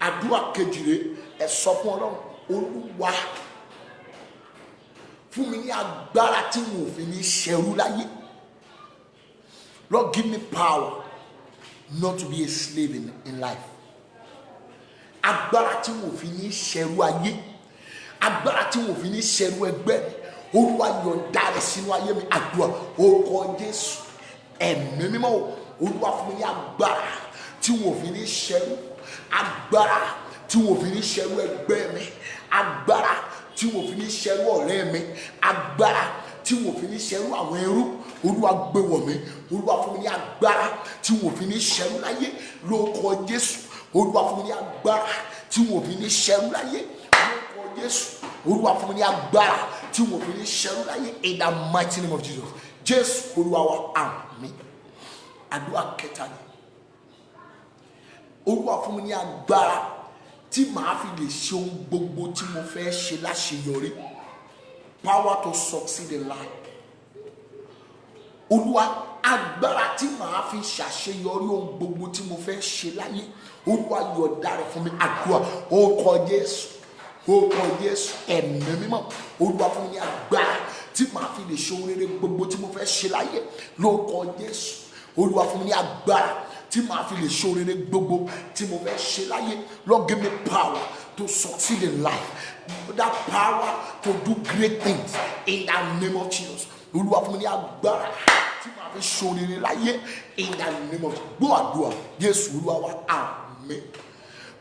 Àdúrà kejì rèé, ẹ sọ fún Ọlọ́run, Olúwa fún mi ní agbára tí mo fi ní ṣẹrú láyé. Lord, give me power not to be a slave in life. Agbára tí mo fi ní ṣẹrú ayé. Agbára tí mo fi ní ṣẹrú ẹgbẹ́. Olúwa yọ̀ǹda rẹ̀ sínú ayé mi. Àdúrà, orúkọ Jésù, ẹ̀mí mímọ́. Olúwa fún mi ní agbára tí mo fi ní ṣẹrú. Agbára tí mo fi ní ṣẹrú ẹgbẹ́ mi. Agbára tí mo fi ní ṣẹrú ọ̀rẹ́ mi. Agbára tí mo fi ní ṣẹrú àwọn ẹrú. Olúwa gbé wọ̀ mí. Olúwa fún mi ní agbára tí mo fi ní ṣẹrú láyé. Lórúkọ Jésù, Olúwa fún mi ní agbára tí mo fi ní ṣẹrú láyé. Lórúkọ Jésù, Olúwa fún mi ní agbára tí mo fi ní ṣẹrú láyé. In the mighty name of Jesus. Jésù Olúwa wa, àmín. Àdúrà kẹta ni, Olúwa fún mi ní agbára tí màá fi lè ṣe ohun gbogbo tí mo fẹ́ ṣe láṣeyọrí. Power to succeed in life. Olúwa, agbára tí màá fi ṣàṣeyọrí ohun gbogbo tí mo fẹ́ ṣe láyé. Olúwa yọ̀ǹda rẹ̀ fún mi. Àdúrà, orúkọ Jésù, orúkọ Jésù, ẹ̀mí mímọ́. Olúwa fún mi ní agbára tí màá fi lè ṣe ohun rere gbogbo tí mo fẹ́ ṣe láyé lórúkọ Jésù. Olúwa fún mi ní agbára tí màá fi lè ṣe ohun rere gbogbo tí mo fẹ́ ṣe láyé. Lord, give me power to succeed in life, that power to do great things in the name of Jesus. Olúwa fún mi ní agbára tí màá fi ṣe ohun rere láyé in the name of Jesus. Gbọ́ àdúrà Jésù Olúwa wa, àmín.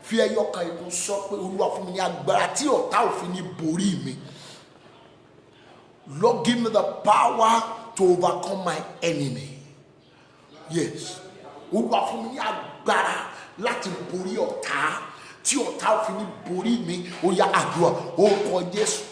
Fi ẹyọ kan ikú sọ pé Olúwa fún mi ní agbára tí ọ̀tá ò fi ní borí mi. Lord, give me the power to overcome my enemy. Yes. Olúwa fún mi ní agbára láti borí ọ̀tá tí ọ̀tá ò fi ní borí mi. Ó yá àdúrà orúkọ Jésù,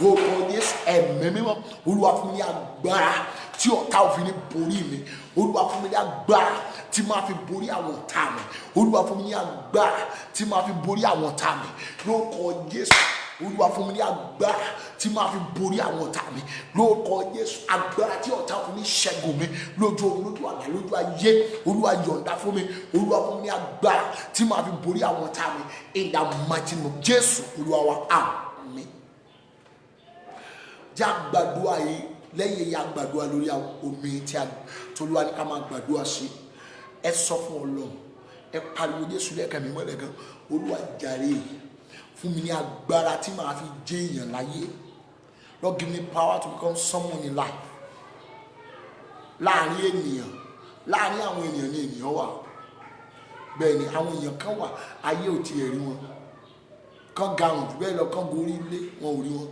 orúkọ Jésù, ẹ̀mí mímọ́. Olúwa fún mi ní agbára tí ọ̀tá ò fi ní borí mi. Olúwa fún mi ní agbára tí máa fi borí àwọn ọ̀tá mi. Olúwa fún mi ní agbára tí máa fi borí àwọn ọ̀tá mi. Lórúkọ Jésù. Olúwa fún mi ní agbára tí máa fi borí àwọn ọ̀tá mi. Lórúkọ Jésù. Agbára tí ọ̀tá ò fi ní ṣẹ́gun mi lójú oorun, lójú àlá, lójú ayé. Olúwa yọ̀ǹda fún mi. Olúwa fún mi ní agbára tí máa fi borí àwọn ọ̀tá mi. In the mighty name of Jésù Olúwa wa, àmín. Jẹ́ àgbàdua yìí lẹ́yìn ìyá àgbàdua lórí omi tí Olúwa ní ká máa gbàdúrà sí. Ẹ sọ fún Ọlọ́run, ẹ pariwo Jésù lẹ́ẹ̀kan mi mọ́lẹ̀ gan. Olúwa jàre fún mi ní agbára tí màá fi jẹ́ èèyàn láyé. Lord, give me power to become someone in life. Láàárín ènìyàn, láàárín àwọn ènìyàn ní ènìyàn wà. Bẹ́ẹ̀ ni àwọn èèyàn kan wà ayé ò tiẹ̀ rí wọn. Kan garùn jù bẹ́ẹ̀ lọ, kan gorí ilé wọn ò rí wọn.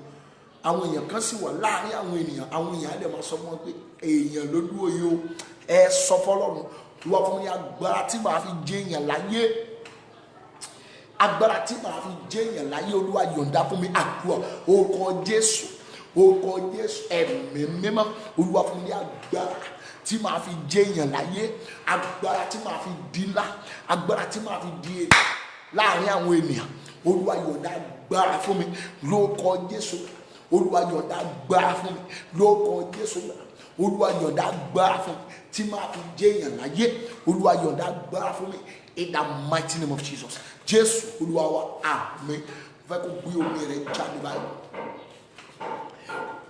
Àwọn èèyàn kan sì wà láàárín àwọn ènìyàn á lè máa sọ fún wọn pé èèyàn ló dúró yìí o. Ẹ sọ fọ́lọ́run, Olúwa fún mi ní agbára tí màá fi jẹ́ èèyàn láyé. Agbára tí màá fi jẹ́ èèyàn láyé. Olúwa yọ̀ǹda fún mi. Àdúrà orúkọ Jésù, orúkọ Jésù, ẹ̀mí mímọ́. Olúwa fún mi ní agbára tí màá fi jẹ́ èèyàn láyé. Agbára tí màá fi di ńlá. Agbára tí màá fi di èèyàn láàárín àwọn ènìyàn. Olúwa yọ̀ǹda agbára fún mi lórúkọ Jésù. Olúwa yọ̀ǹda agbára fún mi lórúkọ Jésù. Olúwa yọ̀ǹda agbára fún mi tí màá fi jẹ́ èèyàn láyé. Olúwa yọ̀ǹda agbára fún mi in the mighty name of Jesus. Jésù Olúwa wa, àmín. Fẹ́ kó gbé omi rẹ̀ jáde báyìí.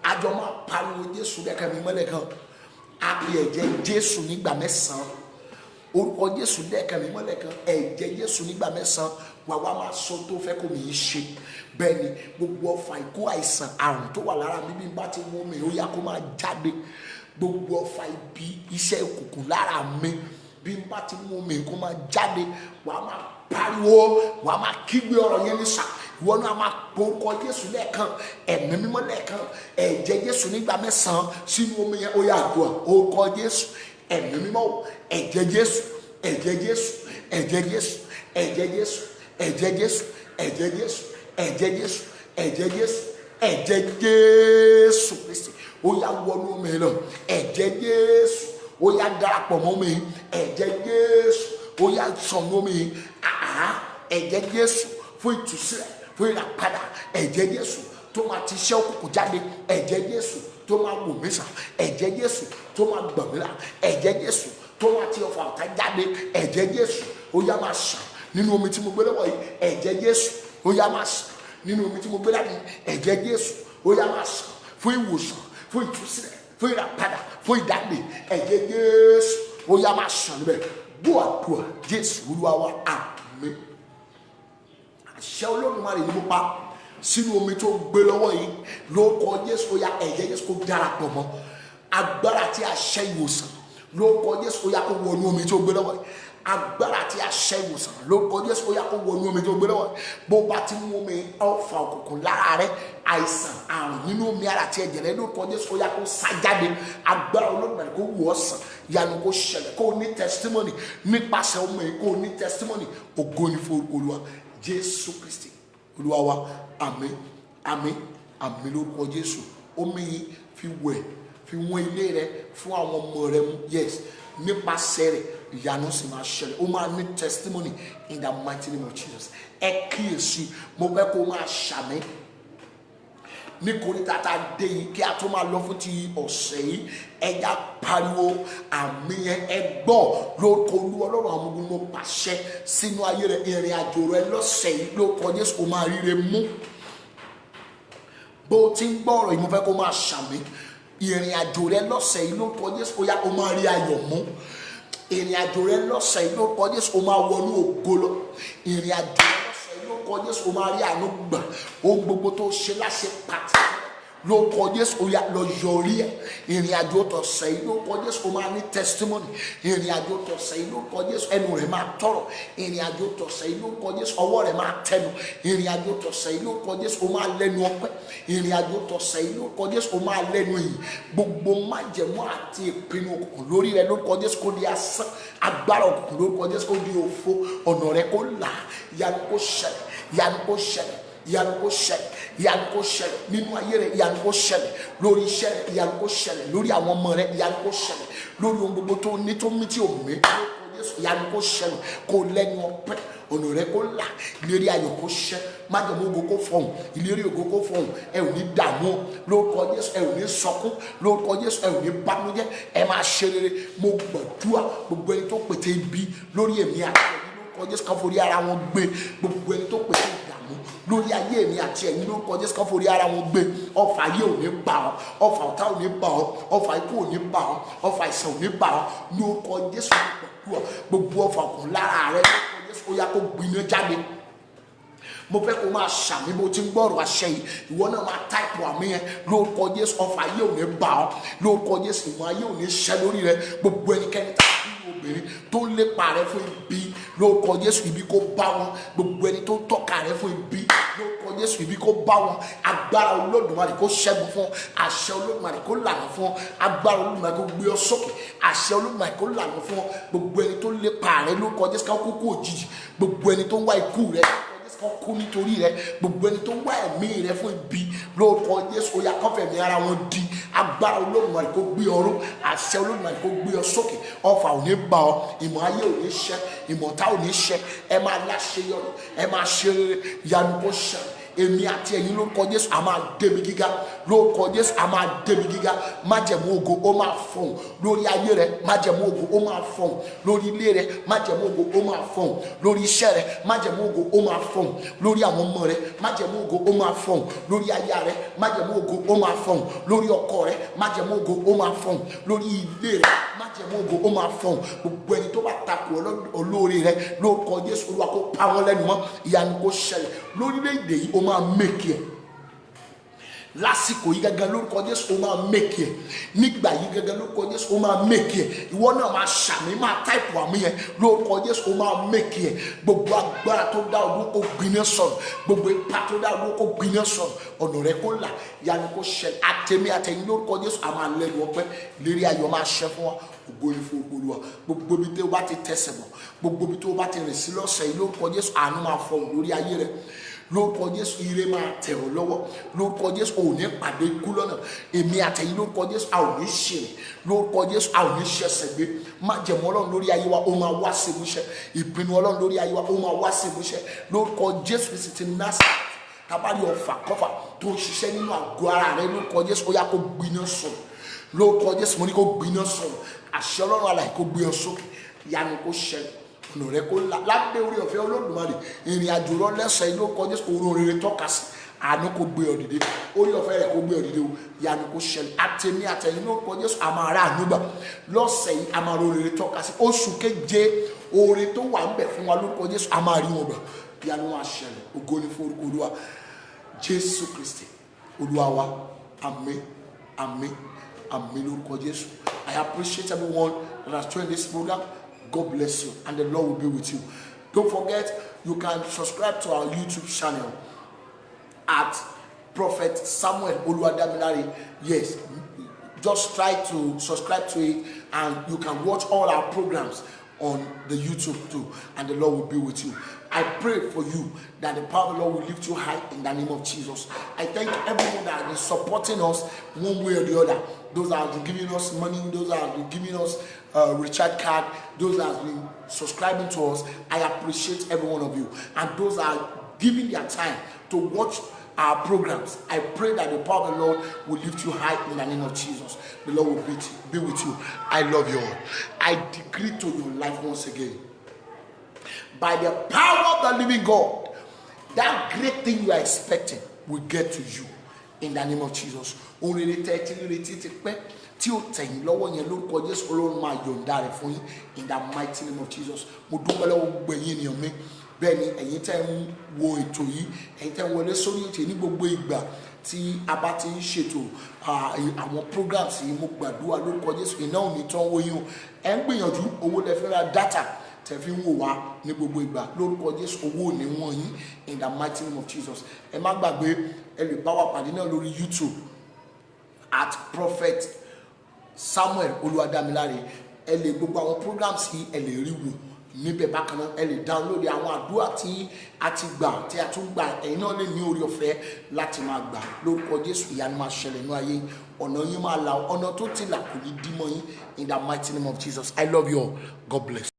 Àjọ máa pariwo Jésù lẹ́ẹ̀kan mi mọ́lẹ̀ kan. A pè ẹ̀jẹ̀ Jésù nígbà 9. Orúkọ Jésù lẹ́ẹ̀kan mi mọ́lẹ̀ kan. Ẹ̀jẹ̀ Jésù nígbà 9. Wà wá máa sọ tó fẹ́ kó mi yìí ṣe. Bẹ́ẹ̀ ni gbogbo ọfà ikú, àìsàn, àrùn tó wà lára mi bí n bá ti mú mi ó yá kó máa jáde. Gbogbo ọfà ibi, iṣẹ́ òkùnkùn lára mi bí n bá ti mú mi kó máa jáde. Wà á máa pariwo, wà á máa kígbe ọ̀rọ̀ yẹn ní sà. Ìwọ náà máa porúkọ Jésù lẹ́ẹ̀kan, ẹ̀mí mímọ́ lẹ́ẹ̀kan, ẹ̀jẹ̀ Jésù nígbà 9 sínú omi yẹn. Ó yá àdúrà orúkọ Jésù, ẹ̀mí mímọ́, ẹ̀jẹ̀ Jésù, ẹ̀jẹ̀ Jésù, ẹ̀jẹ̀ Jésù, ẹ̀jẹ̀ Jésù, ẹ̀jẹ̀ Jésù, ẹ̀jẹ̀ Jésù, ẹ̀jẹ̀ Jésù, ẹ̀jẹ̀ Jésù, ẹ̀jẹ̀ Jésù Kristi. Ó yá wọnú omi lọ. Ẹ̀jẹ̀ Jésù ó yá darapọ̀ mọ́ mi. Ẹ̀jẹ̀ Jésù ó yá sọ̀nù mi. Ẹ̀jẹ̀ Jésù fún ìtúsílẹ̀, fún ìràpadà. Ẹ̀jẹ̀ Jésù tó máa ti ṣẹ́ òkùnkùn jáde. Ẹ̀jẹ̀ Jésù tó máa wò mí sàn. Ẹ̀jẹ̀ Jésù tó máa gbọ̀n mí là. Ẹ̀jẹ̀ Jésù tó máa ti ọfà ọ̀tá jáde. Ẹ̀jẹ̀ Jésù ó yá máa sàn nínú omi tí mo gbé lọ́wọ́ yìí. Ẹ̀jẹ̀ Jésù ó yá máa sàn nínú omi tí mo gbé láti. Ẹ̀jẹ̀ Jésù ó yá máa sàn fún ìwòsàn, fún ìtúsílẹ̀, fún ìràpadà, fún ìdáǹdè. Ẹ̀jẹ̀ Jésù ó yá máa sàn níbẹ̀. Gbọ́ àdúrà Jésù Olúwa wa, àmín. Àṣẹ Olódùmarè ni mo pa sínú omi tó gbé lọ́wọ́ yìí lórúkọ Jésù. Ó yá ẹ̀jẹ̀ Jésù kó darapọ̀ mọ́ agbára tí a ṣẹ́ ìwòsàn lórúkọ Jésù. Ó yá kó wọnú omi tó gbé lọ́wọ́ yìí. Agbára tí a ṣẹ́ ìwòsàn lórúkọ Jésù. Ó yá kó wọnú omi tó gbé lọ́wọ́ yìí. Bó bá ti mú omi ọfà òkùnkùn lára rẹ, àìsàn, àrùn nínú omi ara tí ẹ̀jẹ̀ rẹ lórúkọ Jésù. Ó yá kó sá jáde. Agbára Olódùmarè kó wò ọ́ sàn. Ìyanu kó ṣẹlẹ̀, kó ní testimony nípasẹ̀ omi, kó ní testimony. Ògo ni fún Olúwa Jésù Kristi Olúwa wa, àmín, àmín, àmín lórúkọ Jésù. Omi yìí fi wẹ̀, fi wọ́n ilé rẹ, fún àwọn ọmọ rẹ mú. Yes, nípasẹ̀ rẹ̀ ìyanu sì máa ṣẹlẹ̀. Ó máa ní testimony in the mighty name of Jesus. Ẹ kíyèsí, mo fẹ́ kó máa ṣàmì ní koríta tá a dé yìí kí a tó máa lọ fún ti ọ̀sẹ̀ yìí. Ẹja pariwo àmì yẹn, ẹ gbọ́ lórúkọ Olúwa Ọlọ́run àwọn ọmọ ogun. Mo pàṣẹ sínú ayé rẹ, ìrìn àjò rẹ lọ́sẹ̀ yìí lórúkọ Jésù kó máa ríre mú. Bó ti ń gbọ́ ọ̀rọ̀ yìí mo fẹ́ kó máa ṣàmì ìrìn àjò rẹ lọ́sẹ̀ yìí lórúkọ Jésù ó yá ó máa rí ayọ̀ mú. ìrìn àjò rẹ lọ́sẹ̀ yìí lórúkọ Jésù ó máa wọnú ògo lọ. ìrìn àjò rẹ lọ́sẹ̀ yìí lórúkọ Jésù ó máa rí àánú gbà. ohun gbogbo tó ṣe láṣẹ pàtàkì lórúkọ Jésù ó yá lọ yọrí ẹ. ìrìn àjò tọ̀sẹ̀ yìí lórúkọ Jésù ó máa ní testimony. ìrìn àjò tọ̀sẹ̀ yìí lórúkọ Jésù ẹnu rẹ máa tọrọ. ìrìn àjò tọ̀sẹ̀ yìí lórúkọ Jésù ọwọ́ rẹ máa tẹnu. ìrìn àjò tọ̀sẹ̀ yìí lórúkọ Jésù ó máa lẹ́nu ọpẹ́. ìrìn àjò tọ̀sẹ̀ yìí lórúkọ Jésù ó máa lẹ́nu yìí. gbogbo májẹ̀mú àti ìpinnu òkùnkùn lórí rẹ lórúkọ Jésù kó di asán. agbára òkùnkùn lórúkọ Jésù kó di òfo. ọ̀nà rẹ kó là. ìyanu kó ṣẹlẹ̀. ìyanu kó ṣẹlẹ̀. ìyanu kó ṣẹlẹ̀. ìyanu kó ṣẹlẹ̀ nínú ayé rẹ. ìyanu kó ṣẹlẹ̀ lórí iṣẹ́ rẹ. ìyanu kó ṣẹlẹ̀ lórí àwọn ọmọ rẹ. ìyanu kó ṣẹlẹ̀ lórí ohun gbogbo tó ní tó mí tí ò mí. ìyanu kó ṣẹlẹ̀ kó lẹ́nu ọpẹ́. ọ̀nà rẹ kó là. ìlérí ayọ̀ kó ṣẹ. májẹ̀mú ògo kó fọhùn. ìlérí ògo kó fọhùn. ẹ ò ní dààmú lórúkọ Jésù. ẹ ò ní sọkún lórúkọ Jésù. ẹ ò ní bànújẹ́. ẹ máa ṣe rere. mo gbàdúrà gbogbo ẹni tó pète ibi lórí èmi àti ẹ̀yin lórúkọ Jésù kan forí ara wọn gbé. gbogbo ẹni tó pète ìdààmú lórí ayé mi àti ẹ̀yin lórúkọ Jésù kan forí ara wọn gbé. ọfà ayé ò ní bà ọ́. ọfà ọ̀tá ò ní bà ọ́. ọfà ikú ò ní bà ọ́. ọfà àìsàn ò ní bà ọ́ lórúkọ Jésù. gbogbo ọfà ọkùnrin lára rẹ lórúkọ Jésù ó yá kó gbiná jáde. mo fẹ́ kó máa ṣàmì bó ti ń gbọ́rọ̀ àṣẹ yìí. ìwọ náà máa táìpù àmì yẹn lórúkọ Jésù. ọfà ayé ò ní bà ọ́ lórúkọ Jésù. ìmọ̀ ayé ò ní ṣẹ́ lórí rẹ. gbogbo ẹnikẹ́ni tàbí obìnrin tó ń lépa rẹ fún ibi lórúkọ Jésù ibi kó bá wọn. gbogbo ẹni tó ń tọ́ka rẹ fún ibi lórúkọ Jésù ibi kó bá wọn. agbára Olódùmarè kó ṣẹ́gun fún ọ. àṣẹ Olódùmarè kó lànà fún ọ. agbára Olódùmarè kó gbé ọ sókè. àṣẹ Olódùmarè kó lànà fún ọ. gbogbo ẹni tó ń lépa rẹ lórúkọ Jésù ká kúkú òjijì. gbogbo ẹni tó ń wá ikú rẹ kan kú nítorí rẹ. gbogbo ẹni tó ń wá ẹ̀mí rẹ fún ibi lórúkọ Jésù ó yá kọ́fẹ̀mí ara wọn di. agbára Olódùmarè kó gbé ọ ró. àṣẹ Olódùmarè kó gbé ọ sókè. ọfà ò ní bá ọ. ìmọ̀ ayé ò ní ṣẹ. ìmọ̀ ọ̀tá ò ní ṣẹ. ẹ máa láṣeyọrí. ẹ máa ṣe rere. ìyanu kó ṣẹ. èmi àti ẹ̀yin lórúkọ Jésù a máa débi gíga. lórúkọ Jésù a máa débi gíga. májẹ̀mú ògo ó máa fọhùn lórí ayé rẹ. májẹ̀mú ògo ó máa fọhùn lórí ilé rẹ. májẹ̀mú ògo ó máa fọhùn lórí iṣẹ́ rẹ. májẹ̀mú ògo ó máa fọhùn lórí àwọn ọmọ rẹ. májẹ̀mú ògo ó máa fọhùn lórí aya rẹ. májẹ̀mú ògo ó máa fọhùn lórí ọkọ rẹ. májẹ̀mú ògo ó máa fọhùn lórí ilé rẹ. májẹ̀mú ògo ó máa fọhùn. gbogbo ẹni tó bá takò olóore rẹ lórúkọ Jésù Olúwa kó pa wọ́n lẹ́nu mọ́. ìyanu kó ṣẹlẹ̀ lórílẹ̀-èdè yìí ó máa mẹ́kì ẹ̀. lásìkò yìí gẹ́gẹ́ lórúkọ Jésù ó máa mẹ́kì ẹ̀. nígbà yìí gẹ́gẹ́ lórúkọ Jésù ó máa mẹ́kì ẹ̀. ìwọ náà máa ṣàmì máa táìpù àmì yẹn lórúkọ Jésù ó máa mẹ́kì ẹ̀. gbogbo agbára tó dá ọdún kó gbiná sọ̀rọ̀. gbogbo ipa tó dá ọdún kó gbiná sọ̀rọ̀. ọ̀nà rẹ kó là. ìyanu kó ṣẹlẹ̀. àtẹ̀mí àtẹ̀yìn lórúkọ Jésù a máa lẹ́nu ọpẹ́. lérí ayọ̀ máa ṣẹ fún wa. ògo ni fún Olúwa. gbogbo ibi tó bá ti tẹsẹ̀ bọ̀. gbogbo ibi tó bá ti rìn sí lọ́sẹ̀ yìí lórúkọ Jésù àánú máa fọhùn lórí ayé rẹ. lórúkọ Jésù ire máa tẹ̀ ọ́ lọ́wọ́. lórúkọ Jésù ò ní pàdé ikú lọ́nà. èmi àtẹ̀yìn lórúkọ Jésù a ò ní ṣèrè. lórúkọ Jésù a ò ní ṣẹ̀ṣẹ̀ gbé. májẹ̀mú Ọlọ́run lórí ayé wa ó máa wá sí ìmúṣẹ. ìpinnu Ọlọ́run lórí ayé wa ó máa wá sí ìmúṣẹ. lórúkọ Jésù Kristi ti Násárẹ́tì. tabali ọfà kọfà tó ń ṣiṣẹ́ nínú àgọ́ ara rẹ lórúkọ Jésù ó yá kó gbiná sọ̀rọ̀. lórúkọ Jésù mo ní kó gbiná sọ̀rọ̀. àṣẹ Ọlọ́run alààyè kó gbé ọ sókè. ìyanu kó ṣẹlẹ̀. ọ̀nà rẹ kó là. lábẹ́ orí ọ̀fẹ́ Olódùmarè ìrìn àjò rọ lẹ́sẹ̀ yìí lórúkọ Jésù òun rere tọ́ka sí. àánú kó gbé ọ dìde. orí ọ̀fẹ́ rẹ kó gbé ọ dìde o. ìyanu kó ṣẹlẹ̀. àtẹ̀mí àtẹ̀yìn lórúkọ Jésù a máa rà àánú gbà. lọ́sẹ̀ yìí a máa rere tọ́ka sí. oṣù keje oore tó wà ń bẹ fún wa lórúkọ Jésù a máa rí wọn gbà. ìyanu máa ṣẹlẹ̀. ògo ni fún orúkọ Olúwa Jésù Kristi Olúwa wa. àmín àmín àmín lórúkọ Jésù. I appreciate everyone that has joined this program. God bless you and the Lord will be with you. Don't forget, you can subscribe to our YouTube channel at Prophet Samuel Oluwadamilare. Yes, just try to subscribe to it and you can watch all our programs on the YouTube too, and the Lord will be with you. I pray for you that the power of the Lord will lift you high in the name of Jesus. I thank everyone that has been supporting us one way or the other. Those that have been giving us money, those that have been giving us recharge card, those that have been subscribing to us. I appreciate every one of you. And those that are giving their time to watch our programs. I pray that the power of the Lord will lift you high in the name of Jesus. The Lord will be with you. I love you all. I decree to your life once again, by the power of the living God, that great thing you are expecting will get to you in the name of Jesus. Ohun rere tẹ́ ti retí ti pẹ́ tí ó tẹ̀yìn lọ́wọ́ yẹn lórúkọ Jésù Ọlọ́run máa yọ̀ǹda rẹ̀ fún yín in the mighty name of Jesus. Mo dúpẹ́ lọ́wọ́ gbogbo ẹ̀yin ènìyàn mi. Bẹ́ẹ̀ ni ẹ̀yin tẹ́ ń wo ètò yìí, ẹ̀yin tẹ́ ń wọlé sórí ètò ní gbogbo ìgbà tí a bá ti ń ṣètò àwọn programs yìí, mo gbàdúrà lórúkọ Jésù iná ò ní tán wó yín o. Ẹ ń gbìyànjú owó lẹ fi ra data tẹ́ fi ń wò wá ní gbogbo ìgbà lórúkọ Jésù owó ò ní wọ́n yín in the mighty name of Jesus. Ẹ má gbàgbé ẹ lè bá wa pàdé náà lórí YouTube at Prophet Samuel Oluwadamilare. Ẹ lè gbogbo àwọn programs yìí ẹ lè rí wò níbẹ̀. Bákan náà ẹ lè download àwọn àdúrà tí a ti gbà tí a tún gbà, ẹ̀yin náà lè ní orí ọ̀fẹ́ láti máa gbà lórúkọ Jésù. Ìyanu máa ṣẹlẹ̀ ní ayé, ọ̀nà yín máa là, ọ̀nà tó ti là kò ní dí mọ́ yín in the mighty name of Jesus. I love you all. God bless.